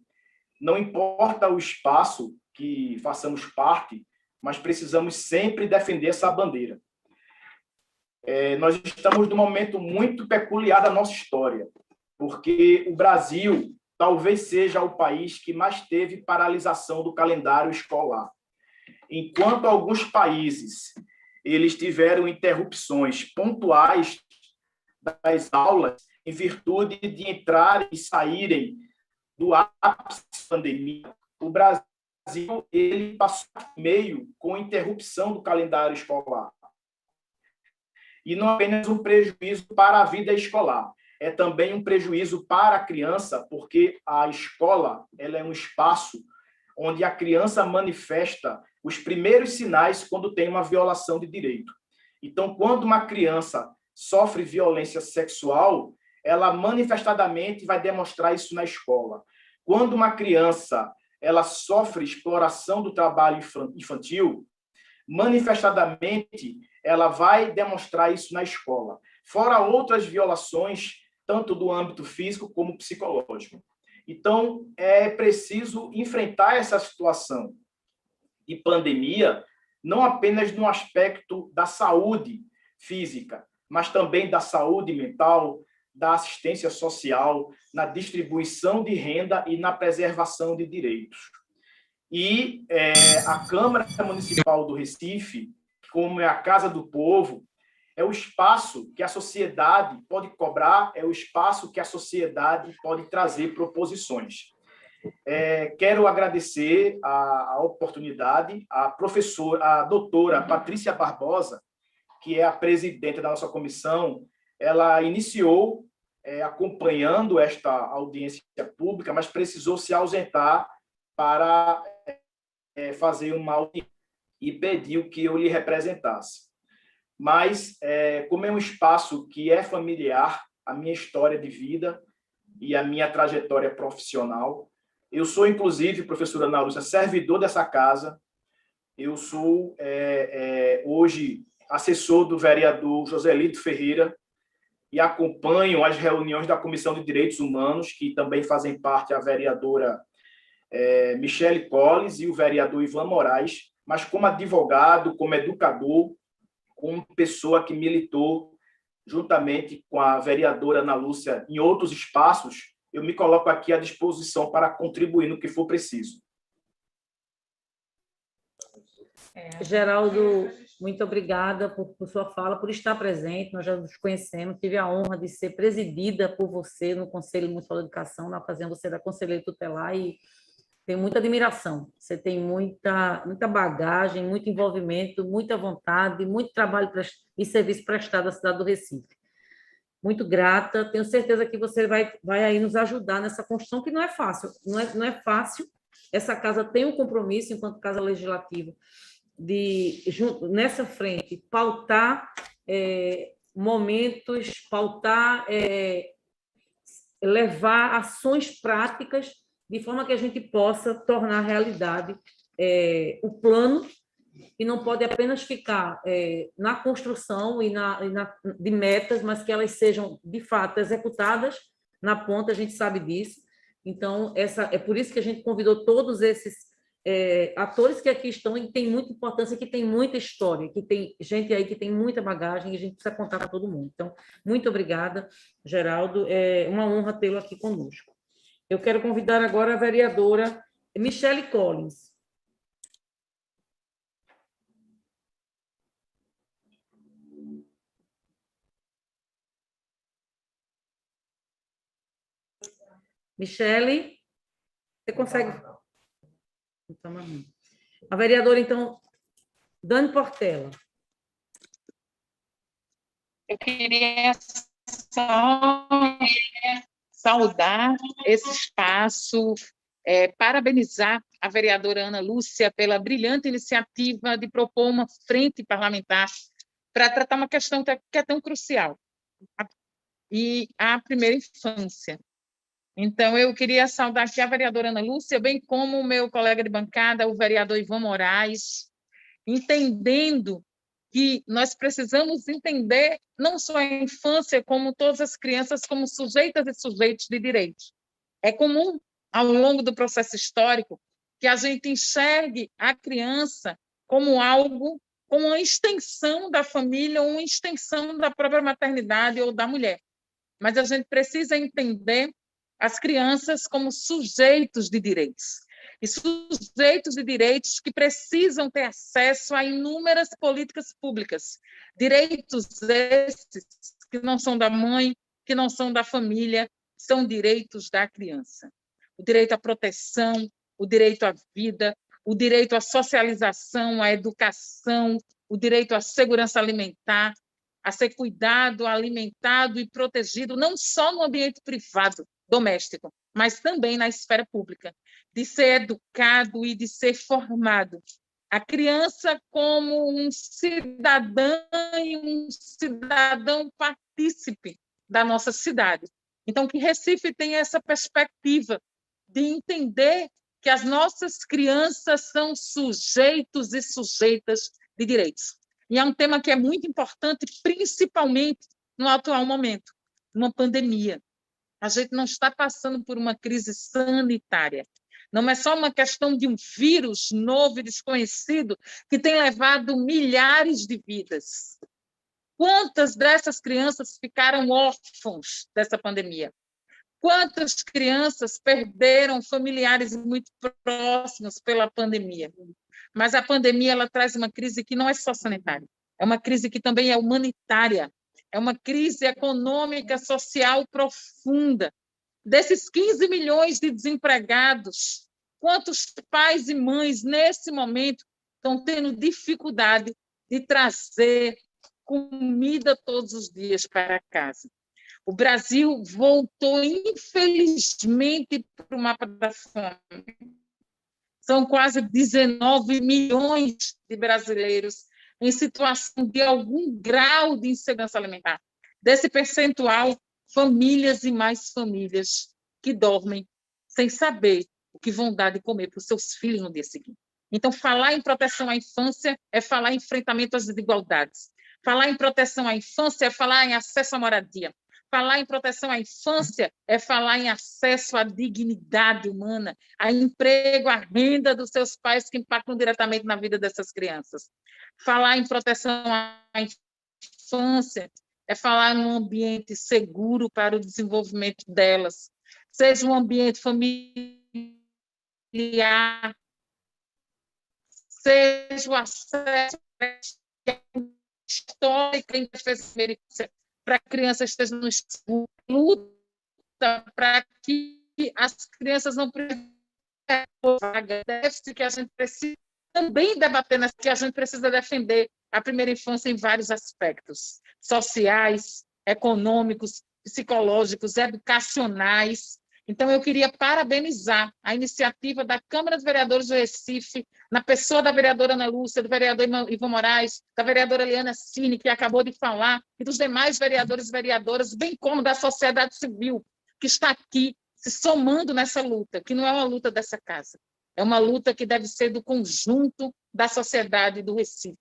não importa o espaço que façamos parte, mas precisamos sempre defender essa bandeira. Nós estamos num momento muito peculiar da nossa história, porque o Brasil talvez seja o país que mais teve paralisação do calendário escolar. Enquanto alguns países eles tiveram interrupções pontuais das aulas em virtude de entrarem e saírem do ápice da pandemia, o Brasil ele passou meio com interrupção do calendário escolar. E não é apenas um prejuízo para a vida escolar, é também um prejuízo para a criança, porque a escola ela é um espaço onde a criança manifesta os primeiros sinais quando tem uma violação de direito. Então, quando uma criança sofre violência sexual, ela manifestadamente vai demonstrar isso na escola. Quando uma criança ela sofre exploração do trabalho infantil, manifestadamente ela vai demonstrar isso na escola. Fora outras violações, tanto do âmbito físico como psicológico. Então, é preciso enfrentar essa situação de pandemia, não apenas no aspecto da saúde física, mas também da saúde mental, da assistência social, na distribuição de renda e na preservação de direitos. E a Câmara Municipal do Recife, como é a Casa do Povo, é o espaço que a sociedade pode cobrar, é o espaço que a sociedade pode trazer proposições. Quero agradecer a oportunidade, a doutora Patrícia Barbosa, que é a presidente da nossa comissão, ela iniciou acompanhando esta audiência pública, mas precisou se ausentar para fazer uma audiência e pediu que eu lhe representasse. Mas, como é um espaço que é familiar, a minha história de vida e a minha trajetória profissional, eu sou, inclusive, professora Ana Lúcia, servidor dessa casa, eu sou, hoje, assessor do vereador Joselito Ferreira e acompanho as reuniões da Comissão de Direitos Humanos, que também fazem parte a vereadora Michele Colles e o vereador Ivan Moraes, mas como advogado, como educador, como pessoa que militou juntamente com a vereadora Ana Lúcia em outros espaços, eu me coloco aqui à disposição para contribuir no que for preciso. Geraldo, muito obrigada por sua fala, por estar presente. Nós já nos conhecemos, tive a honra de ser presidida por você no Conselho Municipal de Educação, na ocasião você era conselheira tutelar, e tenho muita admiração. Você tem muita bagagem, muito envolvimento, muita vontade, muito trabalho e serviço prestado à cidade do Recife. Muito grata, tenho certeza que você vai aí nos ajudar nessa construção, que não é fácil, não é fácil. Essa casa tem um compromisso, enquanto Casa Legislativa, de, nessa frente, pautar momentos, pautar, levar ações práticas, de forma que a gente possa tornar realidade o plano, que não pode apenas ficar na construção de metas, mas que elas sejam, de fato, executadas na ponta, a gente sabe disso. Então, é por isso que a gente convidou todos esses atores que aqui estão e que têm muita importância, que tem muita história, que tem gente aí que tem muita bagagem e a gente precisa contar para todo mundo. Então, muito obrigada, Geraldo. É uma honra tê-lo aqui conosco. Eu quero convidar agora a vereadora Michele Collins. Michele, você consegue? A vereadora, então, Dani Portela. Eu queria só saudar esse espaço, parabenizar a vereadora Ana Lúcia pela brilhante iniciativa de propor uma frente parlamentar para tratar uma questão que é tão crucial, e a primeira infância. Então, eu queria saudar aqui a vereadora Ana Lúcia, bem como o meu colega de bancada, o vereador Ivan Moraes, entendendo que nós precisamos entender não só a infância, como todas as crianças, como sujeitas e sujeitos de direitos. É comum, ao longo do processo histórico, que a gente enxergue a criança como algo, como uma extensão da família, ou uma extensão da própria maternidade ou da mulher. Mas a gente precisa entender as crianças como sujeitos de direitos. E sujeitos de direitos que precisam ter acesso a inúmeras políticas públicas. Direitos esses que não são da mãe, que não são da família, são direitos da criança. O direito à proteção, o direito à vida, o direito à socialização, à educação, o direito à segurança alimentar, a ser cuidado, alimentado e protegido, não só no ambiente privado, doméstico, mas também na esfera pública, de ser educado e de ser formado. A criança como um cidadão e um cidadão partícipe da nossa cidade. Então, que Recife tenha essa perspectiva de entender que as nossas crianças são sujeitos e sujeitas de direitos. E é um tema que é muito importante, principalmente no atual momento, numa pandemia. A gente não está passando por uma crise sanitária. Não é só uma questão de um vírus novo e desconhecido que tem levado milhares de vidas. Quantas dessas crianças ficaram órfãos dessa pandemia? Quantas crianças perderam familiares muito próximos pela pandemia? Mas a pandemia ela traz uma crise que não é só sanitária, é uma crise que também é humanitária, é uma crise econômica, social profunda. Desses 15 milhões de desempregados, quantos pais e mães, nesse momento, estão tendo dificuldade de trazer comida todos os dias para casa? O Brasil voltou, infelizmente, para o mapa da fome. São quase 19 milhões de brasileiros em situação de algum grau de insegurança alimentar. Desse percentual, famílias e mais famílias que dormem sem saber o que vão dar de comer para os seus filhos no dia seguinte. Então, falar em proteção à infância é falar em enfrentamento às desigualdades. Falar em proteção à infância é falar em acesso à moradia. Falar em proteção à infância é falar em acesso à dignidade humana, a emprego, à renda dos seus pais que impactam diretamente na vida dessas crianças. Falar em proteção à infância é falar num ambiente seguro para o desenvolvimento delas, seja um ambiente familiar, seja o acesso histórico em defesa para que a criança esteja no escuro, luta para que as crianças não precisem déficit que a gente precisa também debater, que a gente precisa defender a primeira infância em vários aspectos, sociais, econômicos, psicológicos, educacionais. Então, eu queria parabenizar a iniciativa da Câmara dos Vereadores do Recife, na pessoa da vereadora Ana Lúcia, do vereador Ivan Moraes, da vereadora Eliana Cine, que acabou de falar, e dos demais vereadores e vereadoras, bem como da sociedade civil, que está aqui se somando nessa luta, que não é uma luta dessa casa, é uma luta que deve ser do conjunto da sociedade do Recife.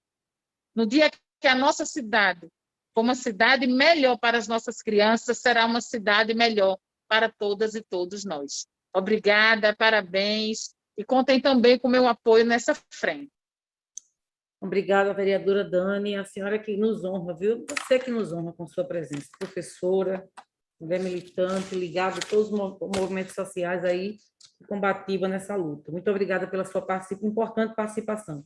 No dia que a nossa cidade for uma cidade melhor para as nossas crianças, será uma cidade melhor para todas e todos nós. Obrigada, parabéns, e contem também com o meu apoio nessa frente. Obrigada, vereadora Dani, a senhora que nos honra, viu? Você que nos honra com sua presença, professora, mulher militante, ligada a todos os movimentos sociais aí, combativa nessa luta. Muito obrigada pela sua importante participação.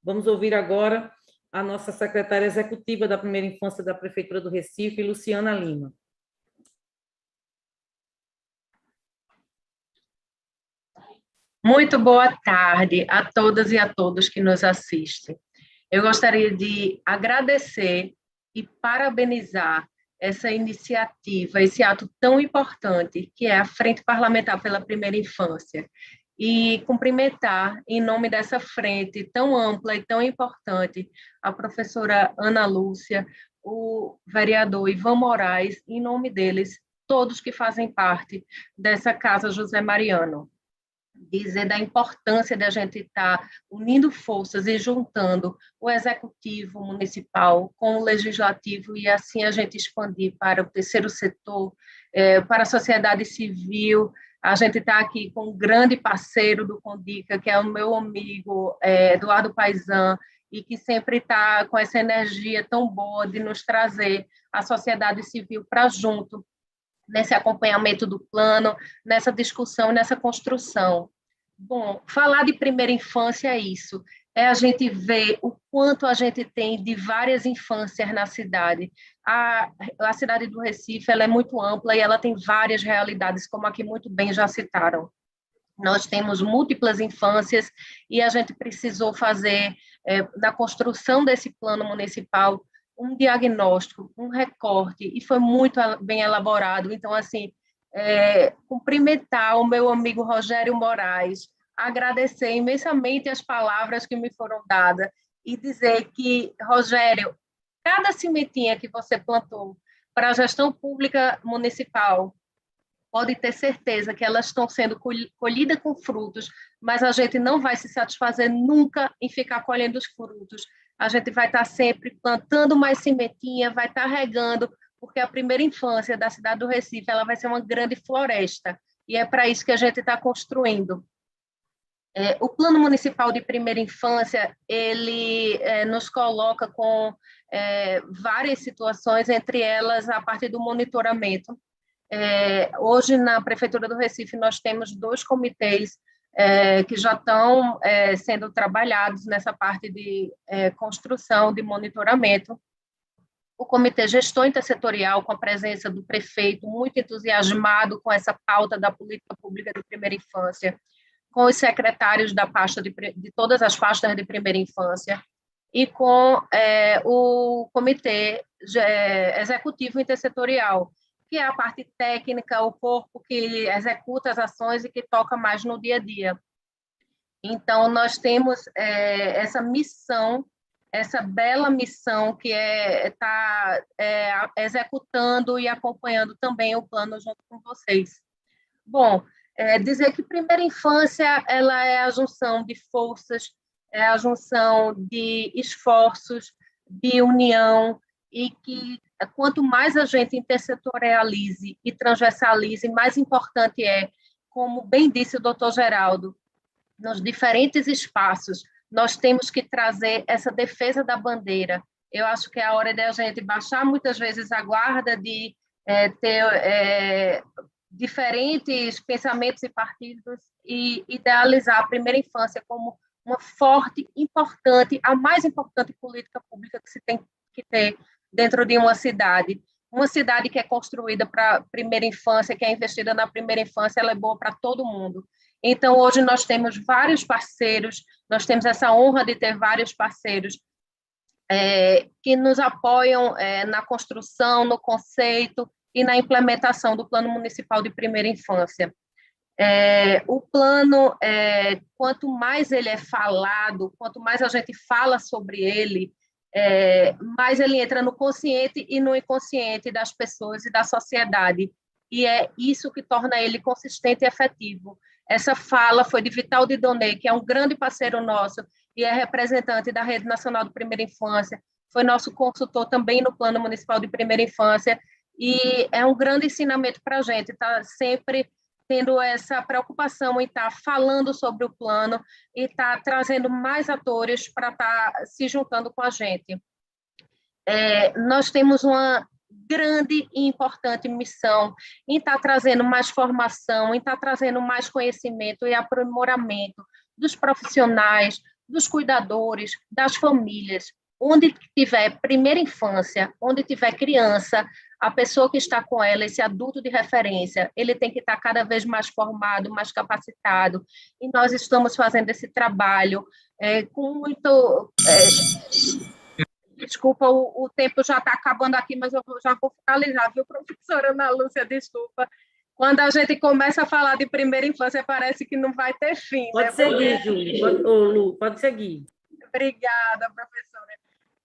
Vamos ouvir agora a nossa secretária executiva da Primeira Infância da Prefeitura do Recife, Luciana Lima. Muito boa tarde a todas e a todos que nos assistem. Eu gostaria de agradecer e parabenizar essa iniciativa, esse ato tão importante, que é a Frente Parlamentar pela Primeira Infância, e cumprimentar, em nome dessa frente tão ampla e tão importante, a professora Ana Lúcia, o vereador Ivan Moraes, em nome deles, todos que fazem parte dessa Casa José Mariano. dizer da importância de a gente estar unindo forças e juntando o executivo municipal com o legislativo e assim a gente expandir para o terceiro setor, para a sociedade civil. A gente está aqui com um grande parceiro do Condica, que é o meu amigo Eduardo Paizan, e que sempre está com essa energia tão boa de nos trazer a sociedade civil para junto, nesse acompanhamento do plano, nessa discussão, nessa construção. Bom, falar de primeira infância é isso, é a gente ver o quanto a gente tem de várias infâncias na cidade. A cidade do Recife, ela é muito ampla e ela tem várias realidades, como aqui muito bem já citaram. Nós temos múltiplas infâncias e a gente precisou fazer, na construção desse plano municipal, um diagnóstico, um recorte, e foi muito bem elaborado. Então, assim, cumprimentar o meu amigo Rogério Moraes, agradecer imensamente as palavras que me foram dadas e dizer que, Rogério, cada sementinha que você plantou para a gestão pública municipal, pode ter certeza que elas estão sendo colhidas com frutos, mas a gente não vai se satisfazer nunca em ficar colhendo os frutos. A gente vai estar sempre plantando mais sementinha, vai estar regando, porque a primeira infância da cidade do Recife ela vai ser uma grande floresta, e é para isso que a gente está construindo. O Plano Municipal de Primeira Infância, ele nos coloca com várias situações, entre elas a parte do monitoramento. Hoje, na Prefeitura do Recife, nós temos 2 comitês que já estão sendo trabalhados nessa parte de construção, de monitoramento. O Comitê Gestor Intersetorial, com a presença do prefeito, muito entusiasmado com essa pauta da política pública de primeira infância, com os secretários da pasta de todas as pastas de primeira infância, e com o Comitê Executivo Intersetorial, que é a parte técnica, o corpo que executa as ações e que toca mais no dia a dia. Então, nós temos essa missão, essa bela missão que está executando e acompanhando também o plano junto com vocês. Bom, dizer que primeira infância ela é a junção de forças, é a junção de esforços, de união, e que quanto mais a gente intersetorialize e transversalize, mais importante como bem disse o doutor Geraldo, nos diferentes espaços, nós temos que trazer essa defesa da bandeira. Eu acho que é a hora de a gente baixar muitas vezes a guarda de ter diferentes pensamentos e partidos e idealizar a primeira infância como uma forte, importante, a mais importante política pública que se tem que ter dentro de uma cidade que é construída para a primeira infância, que é investida na primeira infância, ela é boa para todo mundo. Então, hoje nós temos vários parceiros, nós temos essa honra de ter vários parceiros que nos apoiam na construção, no conceito e na implementação do Plano Municipal de Primeira Infância. O plano, quanto mais ele é falado, quanto mais a gente fala sobre ele, mais ele entra no consciente e no inconsciente das pessoas e da sociedade, e é isso que torna ele consistente e efetivo. Essa fala foi de Vital Didonet, que é um grande parceiro nosso e é representante da Rede Nacional de Primeira Infância, foi nosso consultor também no Plano Municipal de Primeira Infância, e é um grande ensinamento para a gente, está sempre tendo essa preocupação em estar falando sobre o plano e estar trazendo mais atores para estar se juntando com a gente. Nós temos uma grande e importante missão em estar trazendo mais formação, em estar trazendo mais conhecimento e aprimoramento dos profissionais, dos cuidadores, das famílias. Onde tiver primeira infância, onde tiver criança, a pessoa que está com ela, esse adulto de referência, ele tem que estar cada vez mais formado, mais capacitado, e nós estamos fazendo esse trabalho com muito... Desculpa, o tempo já está acabando aqui, mas eu já vou finalizar, viu, professora Ana Lúcia, desculpa. Quando a gente começa a falar de primeira infância, parece que não vai ter fim. Pode seguir, Júlia. Lu, pode seguir. Obrigada, professora.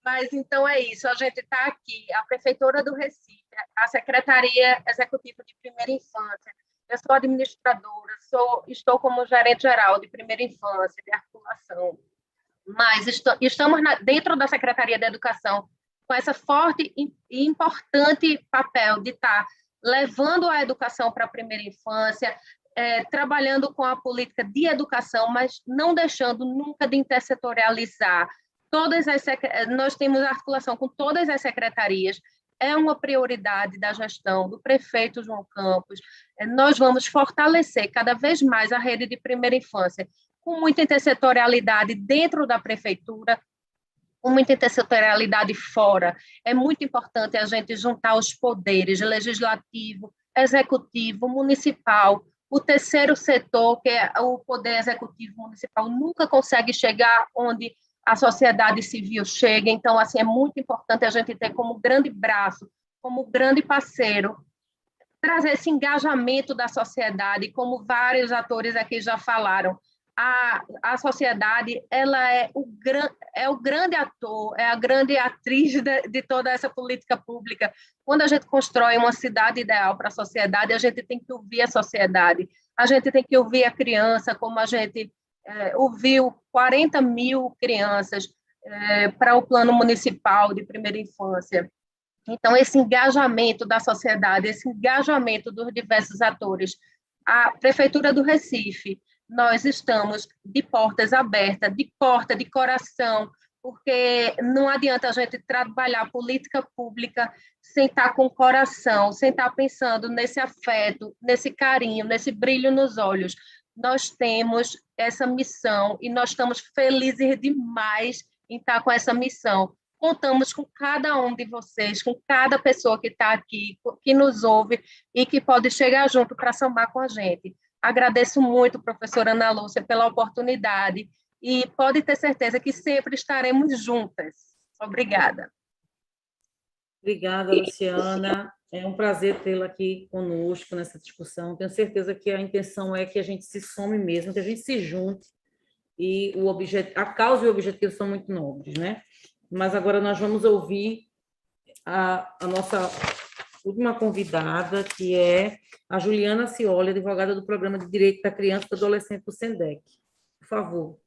Mas, então, é isso. A gente está aqui, a Prefeitura do Recife, a Secretaria Executiva de Primeira Infância. Eu sou administradora, estou como gerente geral de primeira infância, de articulação, mas estamos dentro da Secretaria da Educação com essa forte e importante papel de estar levando a educação para a primeira infância, trabalhando com a política de educação, mas não deixando nunca de intersetorializar. Nós temos articulação com todas as secretarias, é uma prioridade da gestão do prefeito João Campos. Nós vamos fortalecer cada vez mais a rede de primeira infância, com muita intersetorialidade dentro da prefeitura, com muita intersetorialidade fora. É muito importante a gente juntar os poderes legislativo, executivo, municipal. O terceiro setor, que é o poder executivo municipal, nunca consegue chegar onde a sociedade civil chega. Então, assim, é muito importante a gente ter como grande braço, como grande parceiro, trazer esse engajamento da sociedade, como vários atores aqui já falaram. A sociedade, ela é o grande ator, é a grande atriz de toda essa política pública. Quando a gente constrói uma cidade ideal para a sociedade, a gente tem que ouvir a sociedade, a gente tem que ouvir a criança, como a gente ouviu 40 mil crianças para o plano municipal de primeira infância. Então, esse engajamento da sociedade, esse engajamento dos diversos atores. A Prefeitura do Recife, nós estamos de portas abertas, de coração, porque não adianta a gente trabalhar política pública sem estar com o coração, sem estar pensando nesse afeto, nesse carinho, nesse brilho nos olhos. Nós temos essa missão e nós estamos felizes demais em estar com essa missão. Contamos com cada um de vocês, com cada pessoa que está aqui, que nos ouve e que pode chegar junto para somar com a gente. Agradeço muito, professora Ana Lúcia, pela oportunidade e pode ter certeza que sempre estaremos juntas. Obrigada. Obrigada, Luciana. É um prazer tê-la aqui conosco nessa discussão. Tenho certeza que a intenção é que a gente se some mesmo, que a gente se junte. E a causa e o objetivo são muito nobres, né? Mas agora nós vamos ouvir a nossa última convidada, que é a Juliana Cioli, advogada do Programa de Direito da Criança e do Adolescente do SENDEC. Por favor.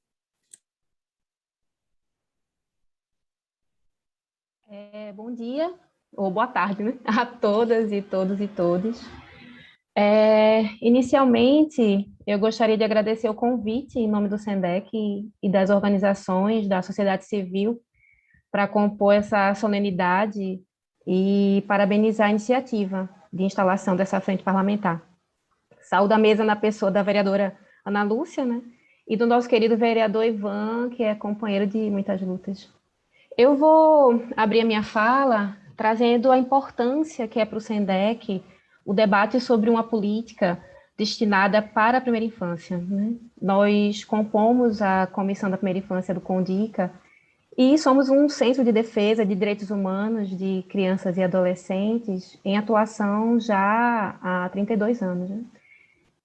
Bom dia, ou boa tarde, né? A todas e todos e todos. Inicialmente, eu gostaria de agradecer o convite em nome do SENDEC e das organizações da sociedade civil para compor essa solenidade e parabenizar a iniciativa de instalação dessa frente parlamentar. Saúdo a mesa na pessoa da vereadora Ana Lúcia, né, e do nosso querido vereador Ivan, que é companheiro de muitas lutas. Eu vou abrir a minha fala trazendo a importância que é para o SENDEC o debate sobre uma política destinada para a primeira infância, né? Nós compomos a Comissão da Primeira Infância do CONDICA e somos um centro de defesa de direitos humanos de crianças e adolescentes em atuação já há 32 anos. Né?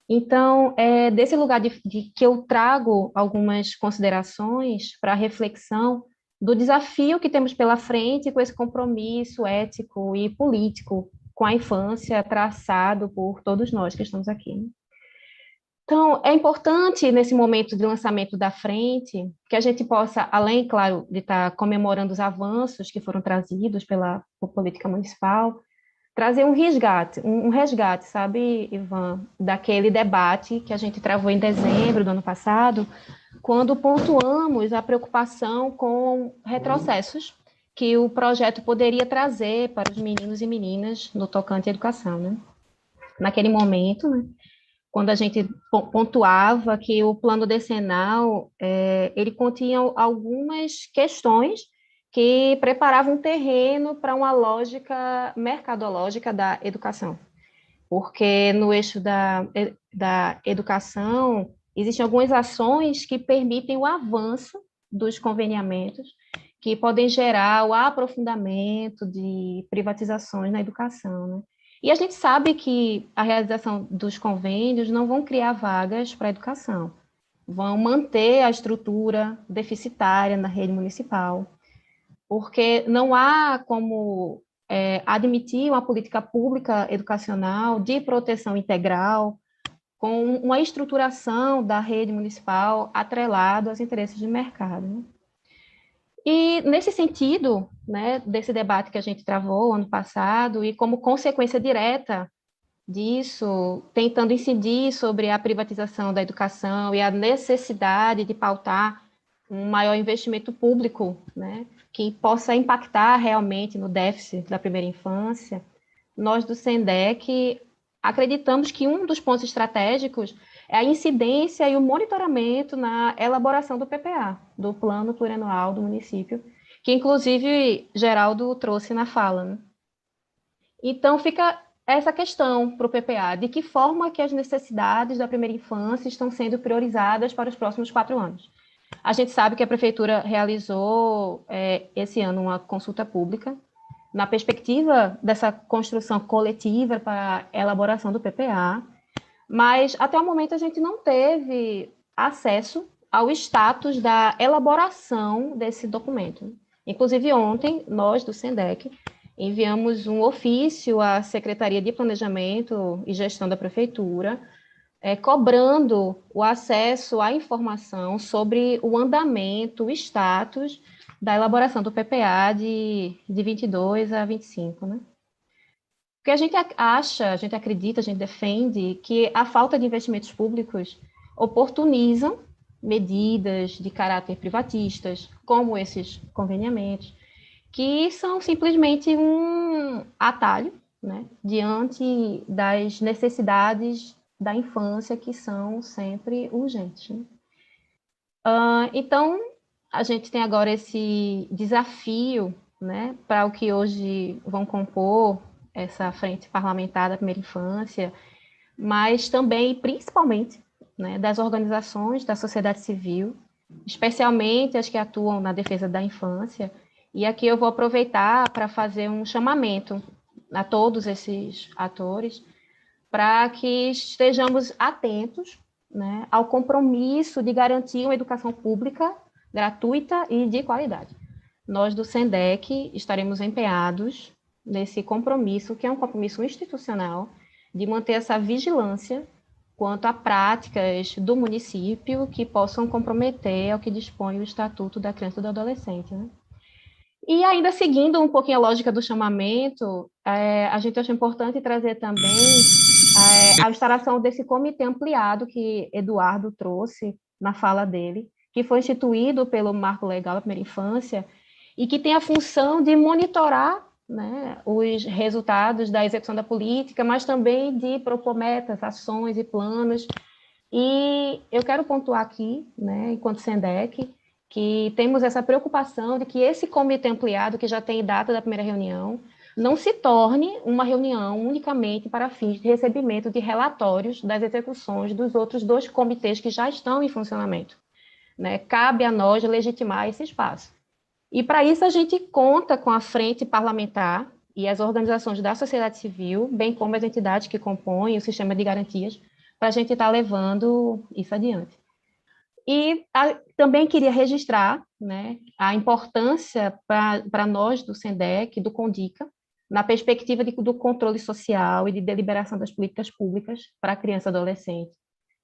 Então, é desse lugar de que eu trago algumas considerações para a reflexão do desafio que temos pela frente com esse compromisso ético e político com a infância traçado por todos nós que estamos aqui. Né? Então, é importante, nesse momento de lançamento da frente, que a gente possa, além, claro, de estar comemorando os avanços que foram trazidos pela política municipal, trazer um resgate, sabe, Ivan, daquele debate que a gente travou em dezembro do ano passado, quando pontuamos a preocupação com retrocessos que o projeto poderia trazer para os meninos e meninas no tocante à educação, né? Naquele momento, né, quando a gente pontuava que o plano decenal, ele continha algumas questões que preparavam um terreno para uma lógica mercadológica da educação. Porque no eixo da educação, existem algumas ações que permitem o avanço dos conveniamentos, que podem gerar o aprofundamento de privatizações na educação, né? E a gente sabe que a realização dos convênios não vão criar vagas para a educação, vão manter a estrutura deficitária na rede municipal, porque não há como admitir uma política pública educacional de proteção integral, com uma estruturação da rede municipal atrelado aos interesses de mercado, né? E, nesse sentido, né, desse debate que a gente travou ano passado, e como consequência direta disso, tentando incidir sobre a privatização da educação e a necessidade de pautar um maior investimento público, né, que possa impactar realmente no déficit da primeira infância, nós do SENDEC acreditamos que um dos pontos estratégicos é a incidência e o monitoramento na elaboração do PPA, do Plano Plurianual do município, que inclusive Geraldo trouxe na fala, né? Então fica essa questão para o PPA, de que forma que as necessidades da primeira infância estão sendo priorizadas para os próximos 4 anos. A gente sabe que a Prefeitura realizou esse ano uma consulta pública na perspectiva dessa construção coletiva para a elaboração do PPA, mas até o momento a gente não teve acesso ao status da elaboração desse documento. Inclusive ontem, nós do SENDEC enviamos um ofício à Secretaria de Planejamento e Gestão da Prefeitura, cobrando o acesso à informação sobre o andamento, o status da elaboração do PPA de 22 a 25, né? Porque a gente acha, a gente acredita, a gente defende que a falta de investimentos públicos oportunizam medidas de caráter privatistas, como esses conveniamentos, que são simplesmente um atalho, né, diante das necessidades da infância, que são sempre urgentes, né? Então, a gente tem agora esse desafio, né, para o que hoje vão compor essa frente parlamentar da primeira infância, mas também, principalmente, né, das organizações da sociedade civil, especialmente as que atuam na defesa da infância. E aqui eu vou aproveitar para fazer um chamamento a todos esses atores, para que estejamos atentos, né, ao compromisso de garantir uma educação pública, gratuita e de qualidade. Nós do SENDEC estaremos empenhados nesse compromisso, que é um compromisso institucional, de manter essa vigilância quanto a práticas do município que possam comprometer ao que dispõe o Estatuto da Criança e do Adolescente, né? E ainda seguindo um pouquinho a lógica do chamamento, a gente acha importante trazer também a instalação desse comitê ampliado que Eduardo trouxe na fala dele, que foi instituído pelo Marco Legal da Primeira Infância e que tem a função de monitorar, né, os resultados da execução da política, mas também de propor metas, ações e planos. E eu quero pontuar aqui, né, enquanto SENDEC, que temos essa preocupação de que esse comitê ampliado, que já tem data da primeira reunião, não se torne uma reunião unicamente para fins de recebimento de relatórios das execuções dos outros 2 comitês que já estão em funcionamento, né? Cabe a nós legitimar esse espaço. E, para isso, a gente conta com a frente parlamentar e as organizações da sociedade civil, bem como as entidades que compõem o sistema de garantias, para a gente estar levando isso adiante. E também queria registrar, né, a importância para nós do SENDEC, do CONDICA, na perspectiva do controle social e de deliberação das políticas públicas para a criança e adolescente,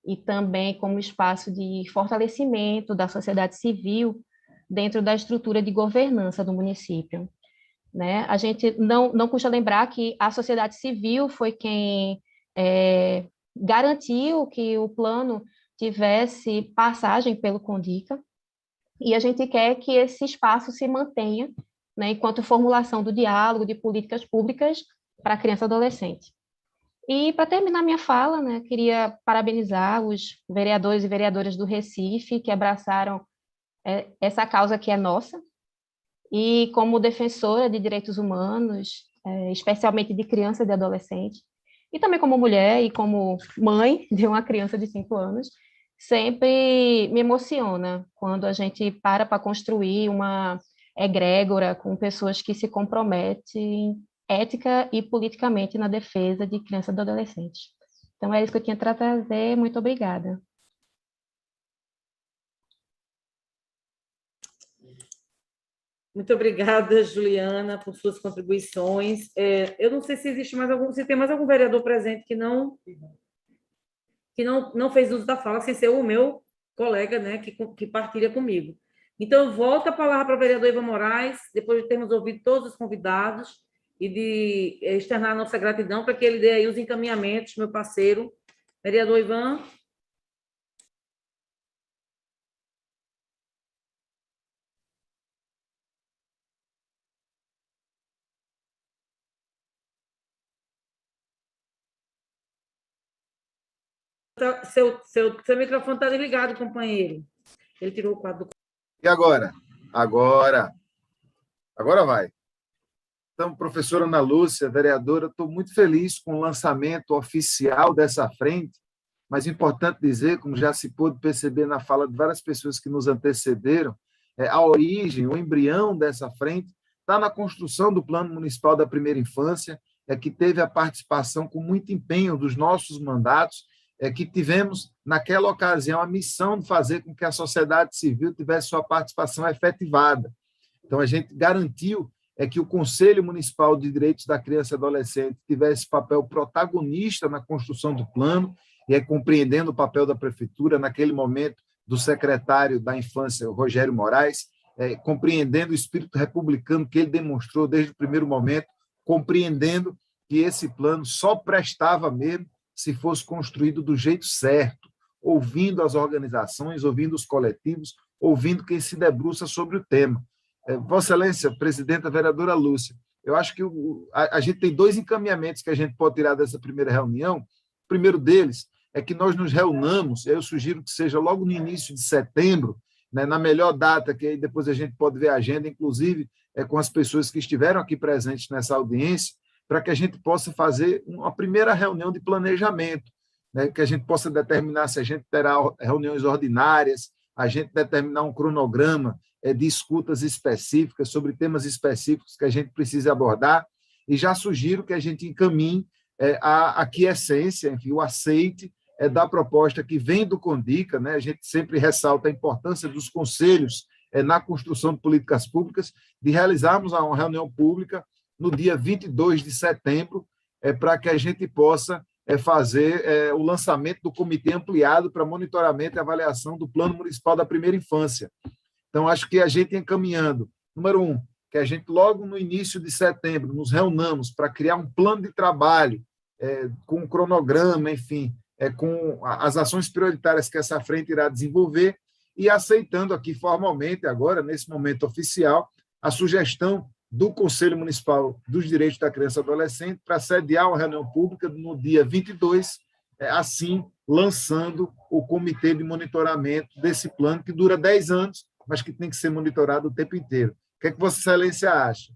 e também como espaço de fortalecimento da sociedade civil dentro da estrutura de governança do município, né? A gente não custa lembrar que a sociedade civil foi quem garantiu que o plano tivesse passagem pelo CONDICA, e a gente quer que esse espaço se mantenha, né, enquanto formulação do diálogo de políticas públicas para a criança e adolescente. E, para terminar minha fala, né, queria parabenizar os vereadores e vereadoras do Recife que abraçaram essa causa que é nossa, e como defensora de direitos humanos, especialmente de criança e de adolescente, e também como mulher e como mãe de uma criança de 5 anos, sempre me emociona quando a gente para construir uma egrégora com pessoas que se comprometem ética e politicamente na defesa de crianças e adolescentes. Então, é isso que eu tinha para trazer. Muito obrigada. Muito obrigada, Juliana, por suas contribuições. Eu não sei se existe mais algum, se tem mais algum vereador presente que não que não fez uso da fala, sem ser o meu colega, né, que partilha comigo. Então, eu volto a palavra para o vereador Ivan Moraes, depois de termos ouvido todos os convidados, e de externar a nossa gratidão para que ele dê aí os encaminhamentos, meu parceiro. Vereador Ivan. Seu microfone está desligado, companheiro. Ele tirou o quadro do... E agora? Agora vai. Então, professora Ana Lúcia, vereadora, estou muito feliz com o lançamento oficial dessa frente, mas é importante dizer, como já se pôde perceber na fala de várias pessoas que nos antecederam, a origem, o embrião dessa frente está na construção do Plano Municipal da Primeira Infância, que teve a participação com muito empenho dos nossos mandatos, que tivemos, naquela ocasião, a missão de fazer com que a sociedade civil tivesse sua participação efetivada. Então, a gente garantiu que o Conselho Municipal de Direitos da Criança e Adolescente tivesse papel protagonista na construção do plano, e compreendendo o papel da Prefeitura, naquele momento, do secretário da Infância, Rogério Moraes, compreendendo o espírito republicano que ele demonstrou desde o primeiro momento, compreendendo que esse plano só prestava mesmo se fosse construído do jeito certo, ouvindo as organizações, ouvindo os coletivos, ouvindo quem se debruça sobre o tema. Vossa Excelência, presidenta vereadora Lúcia, eu acho que a gente tem 2 encaminhamentos que a gente pode tirar dessa primeira reunião. O primeiro deles é que nós nos reunamos, eu sugiro que seja logo no início de setembro, né, na melhor data, que aí depois a gente pode ver a agenda, inclusive com as pessoas que estiveram aqui presentes nessa audiência, para que a gente possa fazer uma primeira reunião de planejamento, né, que a gente possa determinar se a gente terá reuniões ordinárias, a gente determinar um cronograma de escutas específicas sobre temas específicos que a gente precisa abordar, e já sugiro que a gente encaminhe a aquiescência, enfim, o aceite da proposta que vem do CONDICA, né? A gente sempre ressalta a importância dos conselhos na construção de políticas públicas, de realizarmos uma reunião pública no dia 22 de setembro, para que a gente possa fazer o lançamento do comitê ampliado para monitoramento e avaliação do Plano Municipal da Primeira Infância. Então, acho que a gente encaminhando, número 1, que a gente logo no início de setembro nos reunamos para criar um plano de trabalho com um cronograma, enfim, com as ações prioritárias que essa frente irá desenvolver, e aceitando aqui formalmente, agora, nesse momento oficial, a sugestão do Conselho Municipal dos Direitos da Criança e Adolescente para sediar uma reunião pública no dia 22, assim, lançando o comitê de monitoramento desse plano, que dura 10 anos, mas que tem que ser monitorado o tempo inteiro. O que é que Vossa Excelência acha?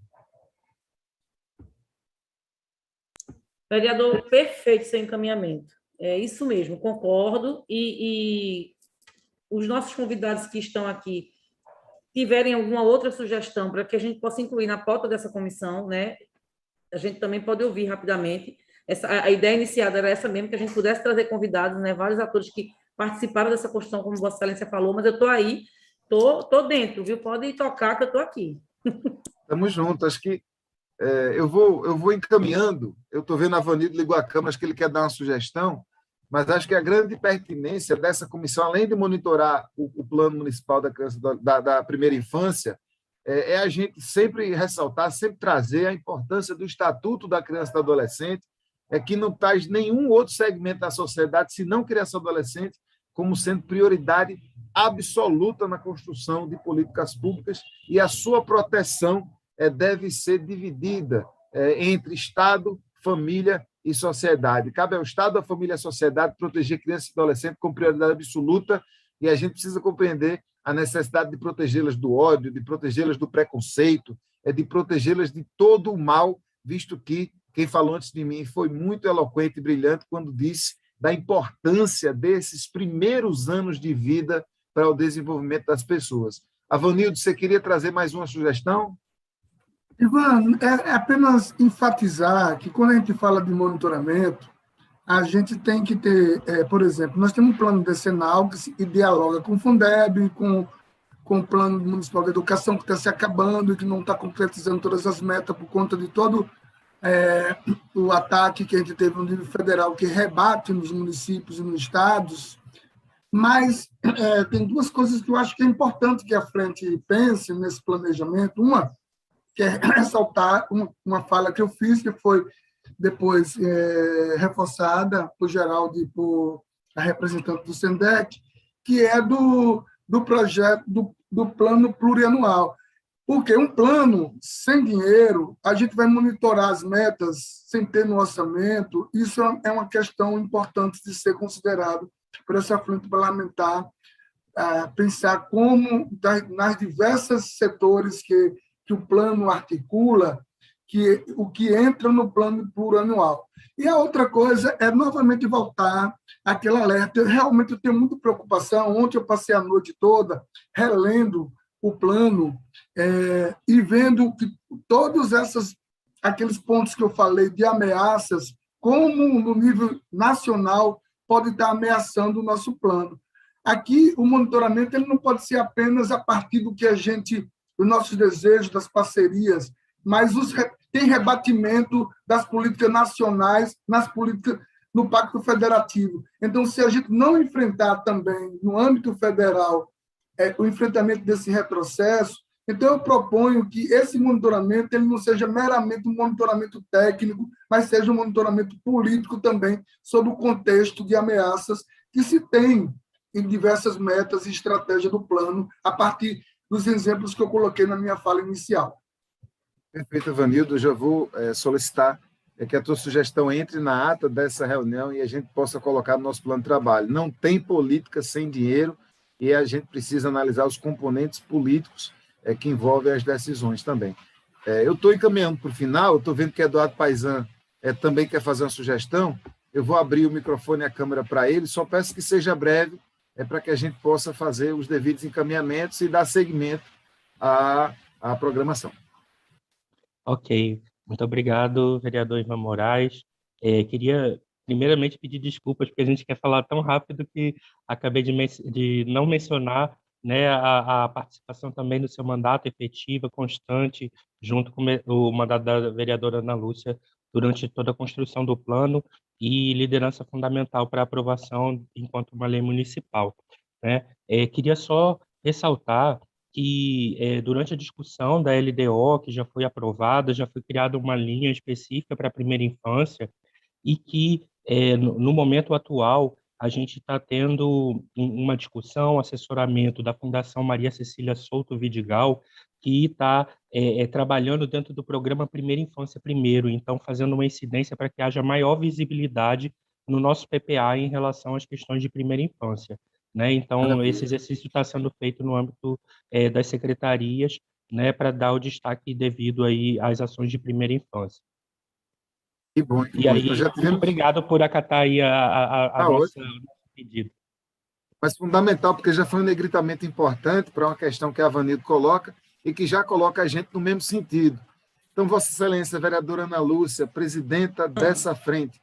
Vereador, perfeito seu encaminhamento. É isso mesmo, concordo. E os nossos convidados que estão aqui tiverem alguma outra sugestão para que a gente possa incluir na pauta dessa comissão, né? A gente também pode ouvir rapidamente. A ideia iniciada era essa mesmo, que a gente pudesse trazer convidados, né? Vários atores que participaram dessa construção, como Vossa Excelência falou, mas eu estou aí, estou dentro, viu? Pode tocar que eu estou aqui. Estamos juntos. Acho que eu vou encaminhando. Eu estou vendo a Vanildo ligou a câmera, acho que ele quer dar uma sugestão, mas acho que a grande pertinência dessa comissão, além de monitorar o Plano Municipal da Criança, da Primeira Infância, é a gente sempre ressaltar, sempre trazer a importância do Estatuto da Criança e do Adolescente, que não traz nenhum outro segmento da sociedade, senão criança e adolescente, como sendo prioridade absoluta na construção de políticas públicas, e a sua proteção deve ser dividida entre Estado, família e sociedade. Cabe ao Estado, à família e à sociedade proteger crianças e adolescentes com prioridade absoluta, e a gente precisa compreender a necessidade de protegê-las do ódio, de protegê-las do preconceito, de protegê-las de todo o mal, visto que quem falou antes de mim foi muito eloquente e brilhante quando disse da importância desses primeiros anos de vida para o desenvolvimento das pessoas. Avanildo, você queria trazer mais uma sugestão? Ivan, é apenas enfatizar que quando a gente fala de monitoramento, a gente tem que ter, por exemplo, nós temos um plano decenal que dialoga com o Fundeb, com o Plano Municipal de Educação, que está se acabando e que não está concretizando todas as metas por conta de todo o ataque que a gente teve no nível federal, que rebate nos municípios e nos estados, mas tem duas coisas que eu acho que é importante que a frente pense nesse planejamento. Uma, que é ressaltar uma fala que eu fiz, que foi depois reforçada por Geraldo e por a representante do SENDEC, que é do projeto, do plano plurianual. Porque um plano sem dinheiro, a gente vai monitorar as metas sem ter no orçamento, isso é uma questão importante de ser considerado por essa frente parlamentar, pensar como, nas diversos setores que o plano articula, o que entra no plano plurianual. E a outra coisa é, novamente, voltar àquele alerta. Eu realmente tenho muita preocupação. Ontem eu passei a noite toda relendo o plano e vendo que todos aqueles pontos que eu falei de ameaças, como no nível nacional pode estar ameaçando o nosso plano. Aqui, o monitoramento ele não pode ser apenas a partir do que dos nossos desejos, das parcerias, mas tem rebatimento das políticas nacionais no Pacto Federativo. Então, se a gente não enfrentar também, no âmbito federal, o enfrentamento desse retrocesso, então eu proponho que esse monitoramento ele não seja meramente um monitoramento técnico, mas seja um monitoramento político também, sobre o contexto de ameaças que se tem em diversas metas e estratégias do plano, a partir dos exemplos que eu coloquei na minha fala inicial. Perfeito, Evanildo. Eu já vou solicitar que a tua sugestão entre na ata dessa reunião e a gente possa colocar no nosso plano de trabalho. Não tem política sem dinheiro e a gente precisa analisar os componentes políticos que envolvem as decisões também. Eu estou encaminhando para o final, estou vendo que Eduardo Paisan também quer fazer uma sugestão. Eu vou abrir o microfone e a câmera para ele, só peço que seja breve, para que a gente possa fazer os devidos encaminhamentos e dar seguimento à programação. Ok, muito obrigado, vereador Ivan Moraes. Queria, primeiramente, pedir desculpas, porque a gente quer falar tão rápido que acabei de não mencionar, né, a participação também do seu mandato efetiva, constante, junto com o mandato da vereadora Ana Lúcia, durante toda a construção do plano e liderança fundamental para a aprovação enquanto uma lei municipal, né? Queria só ressaltar que durante a discussão da LDO, que já foi aprovada, já foi criada uma linha específica para a primeira infância e que, no momento atual, a gente está tendo uma discussão, assessoramento da Fundação Maria Cecília Souto Vidigal, que está trabalhando dentro do programa Primeira Infância Primeiro, então fazendo uma incidência para que haja maior visibilidade no nosso PPA em relação às questões de primeira infância, né? Então, esse exercício está sendo feito no âmbito das secretarias, né, para dar o destaque devido aí às ações de primeira infância. Que bom, e aí, muito obrigado por acatar aí a nosso pedido. Mas fundamental, porque já foi um negritamento importante para uma questão que a Vanildo coloca e que já coloca a gente no mesmo sentido. Então, Vossa Excelência, vereadora Ana Lúcia, presidenta dessa frente,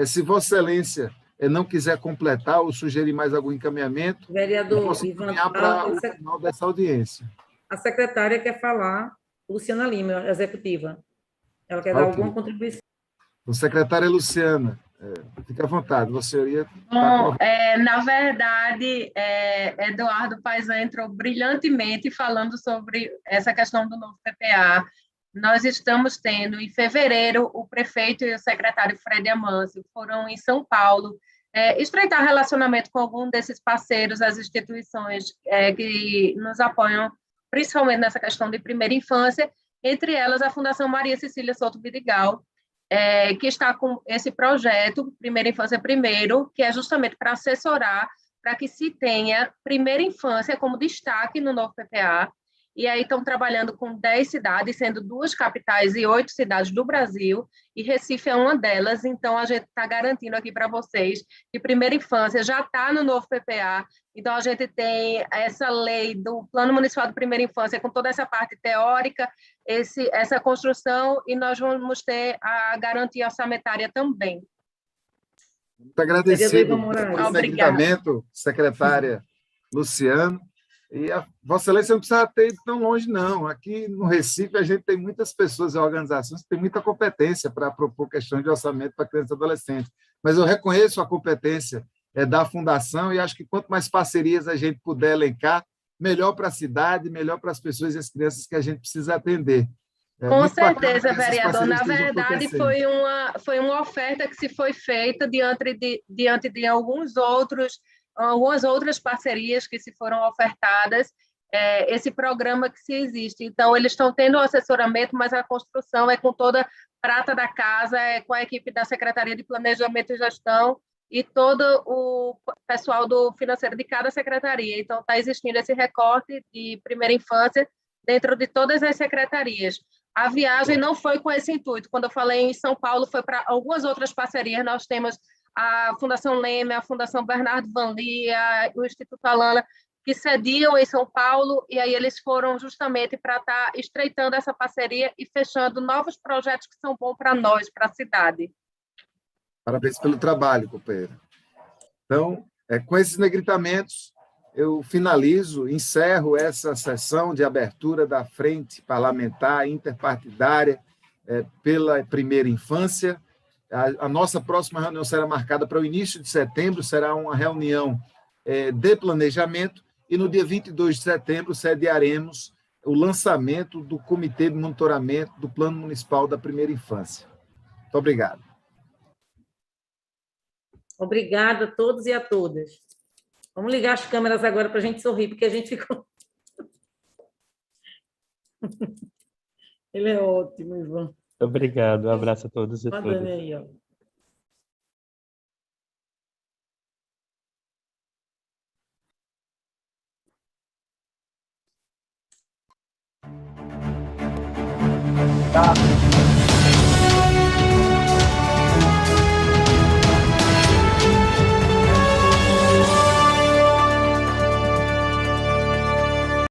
se Vossa Excelência não quiser completar ou sugerir mais algum encaminhamento, vereador, eu posso encaminhar para o final dessa audiência. A secretária quer falar, Luciana Lima, executiva. Ela quer dar alguma contribuição. O secretária Luciana, fique à vontade, você iria... Bom, na verdade, Eduardo Paisan entrou brilhantemente falando sobre essa questão do novo PPA. Nós estamos tendo, em fevereiro, o prefeito e o secretário Fred Amâncio foram em São Paulo estreitar relacionamento com algum desses parceiros, as instituições que nos apoiam, principalmente nessa questão de primeira infância, entre elas a Fundação Maria Cecília Souto Vidigal, que está com esse projeto, Primeira Infância Primeiro, que é justamente para assessorar, para que se tenha primeira infância como destaque no novo PPA, e aí estão trabalhando com 10 cidades, sendo 2 capitais e 8 cidades do Brasil, e Recife é uma delas, então a gente está garantindo aqui para vocês que primeira infância já está no novo PPA, então a gente tem essa lei do Plano Municipal de Primeira Infância, com toda essa parte teórica, essa construção, e nós vamos ter a garantia orçamentária também. Muito agradecido pelo segmentamento, secretária Luciana. E a Vossa Excelência não precisa ter ido tão longe, não. Aqui no Recife, a gente tem muitas pessoas e organizações que têm muita competência para propor questões de orçamento para crianças e adolescentes. Mas eu reconheço a competência da Fundação e acho que quanto mais parcerias a gente puder elencar, melhor para a cidade, melhor para as pessoas e as crianças que a gente precisa atender. Com certeza, vereador. Na verdade, foi uma oferta que se foi feita diante de algumas outras parcerias que se foram ofertadas, esse programa que se existe. Então, eles estão tendo o assessoramento, mas a construção é com toda a prata da casa, é com a equipe da Secretaria de Planejamento e Gestão e todo o pessoal do financeiro de cada secretaria. Então, está existindo esse recorte de primeira infância dentro de todas as secretarias. A viagem não foi com esse intuito. Quando eu falei em São Paulo, foi para algumas outras parcerias. Nós temos a Fundação Leme, a Fundação Bernardo Van Lia, o Instituto Alana, que cediam em São Paulo, e aí eles foram justamente para estar estreitando essa parceria e fechando novos projetos que são bons para nós, para a cidade. Parabéns pelo trabalho, companheira. Então, com esses negritamentos, eu encerro essa sessão de abertura da Frente Parlamentar Interpartidária pela Primeira Infância. A nossa próxima reunião será marcada para o início de setembro, será uma reunião de planejamento, e no dia 22 de setembro sediaremos o lançamento do Comitê de Monitoramento do Plano Municipal da Primeira Infância. Muito obrigado. Obrigada a todos e a todas. Vamos ligar as câmeras agora para a gente sorrir, porque a gente ficou... Ele é ótimo, Ivan. Obrigado, um abraço a todos e todas. Aí, ó. Tá.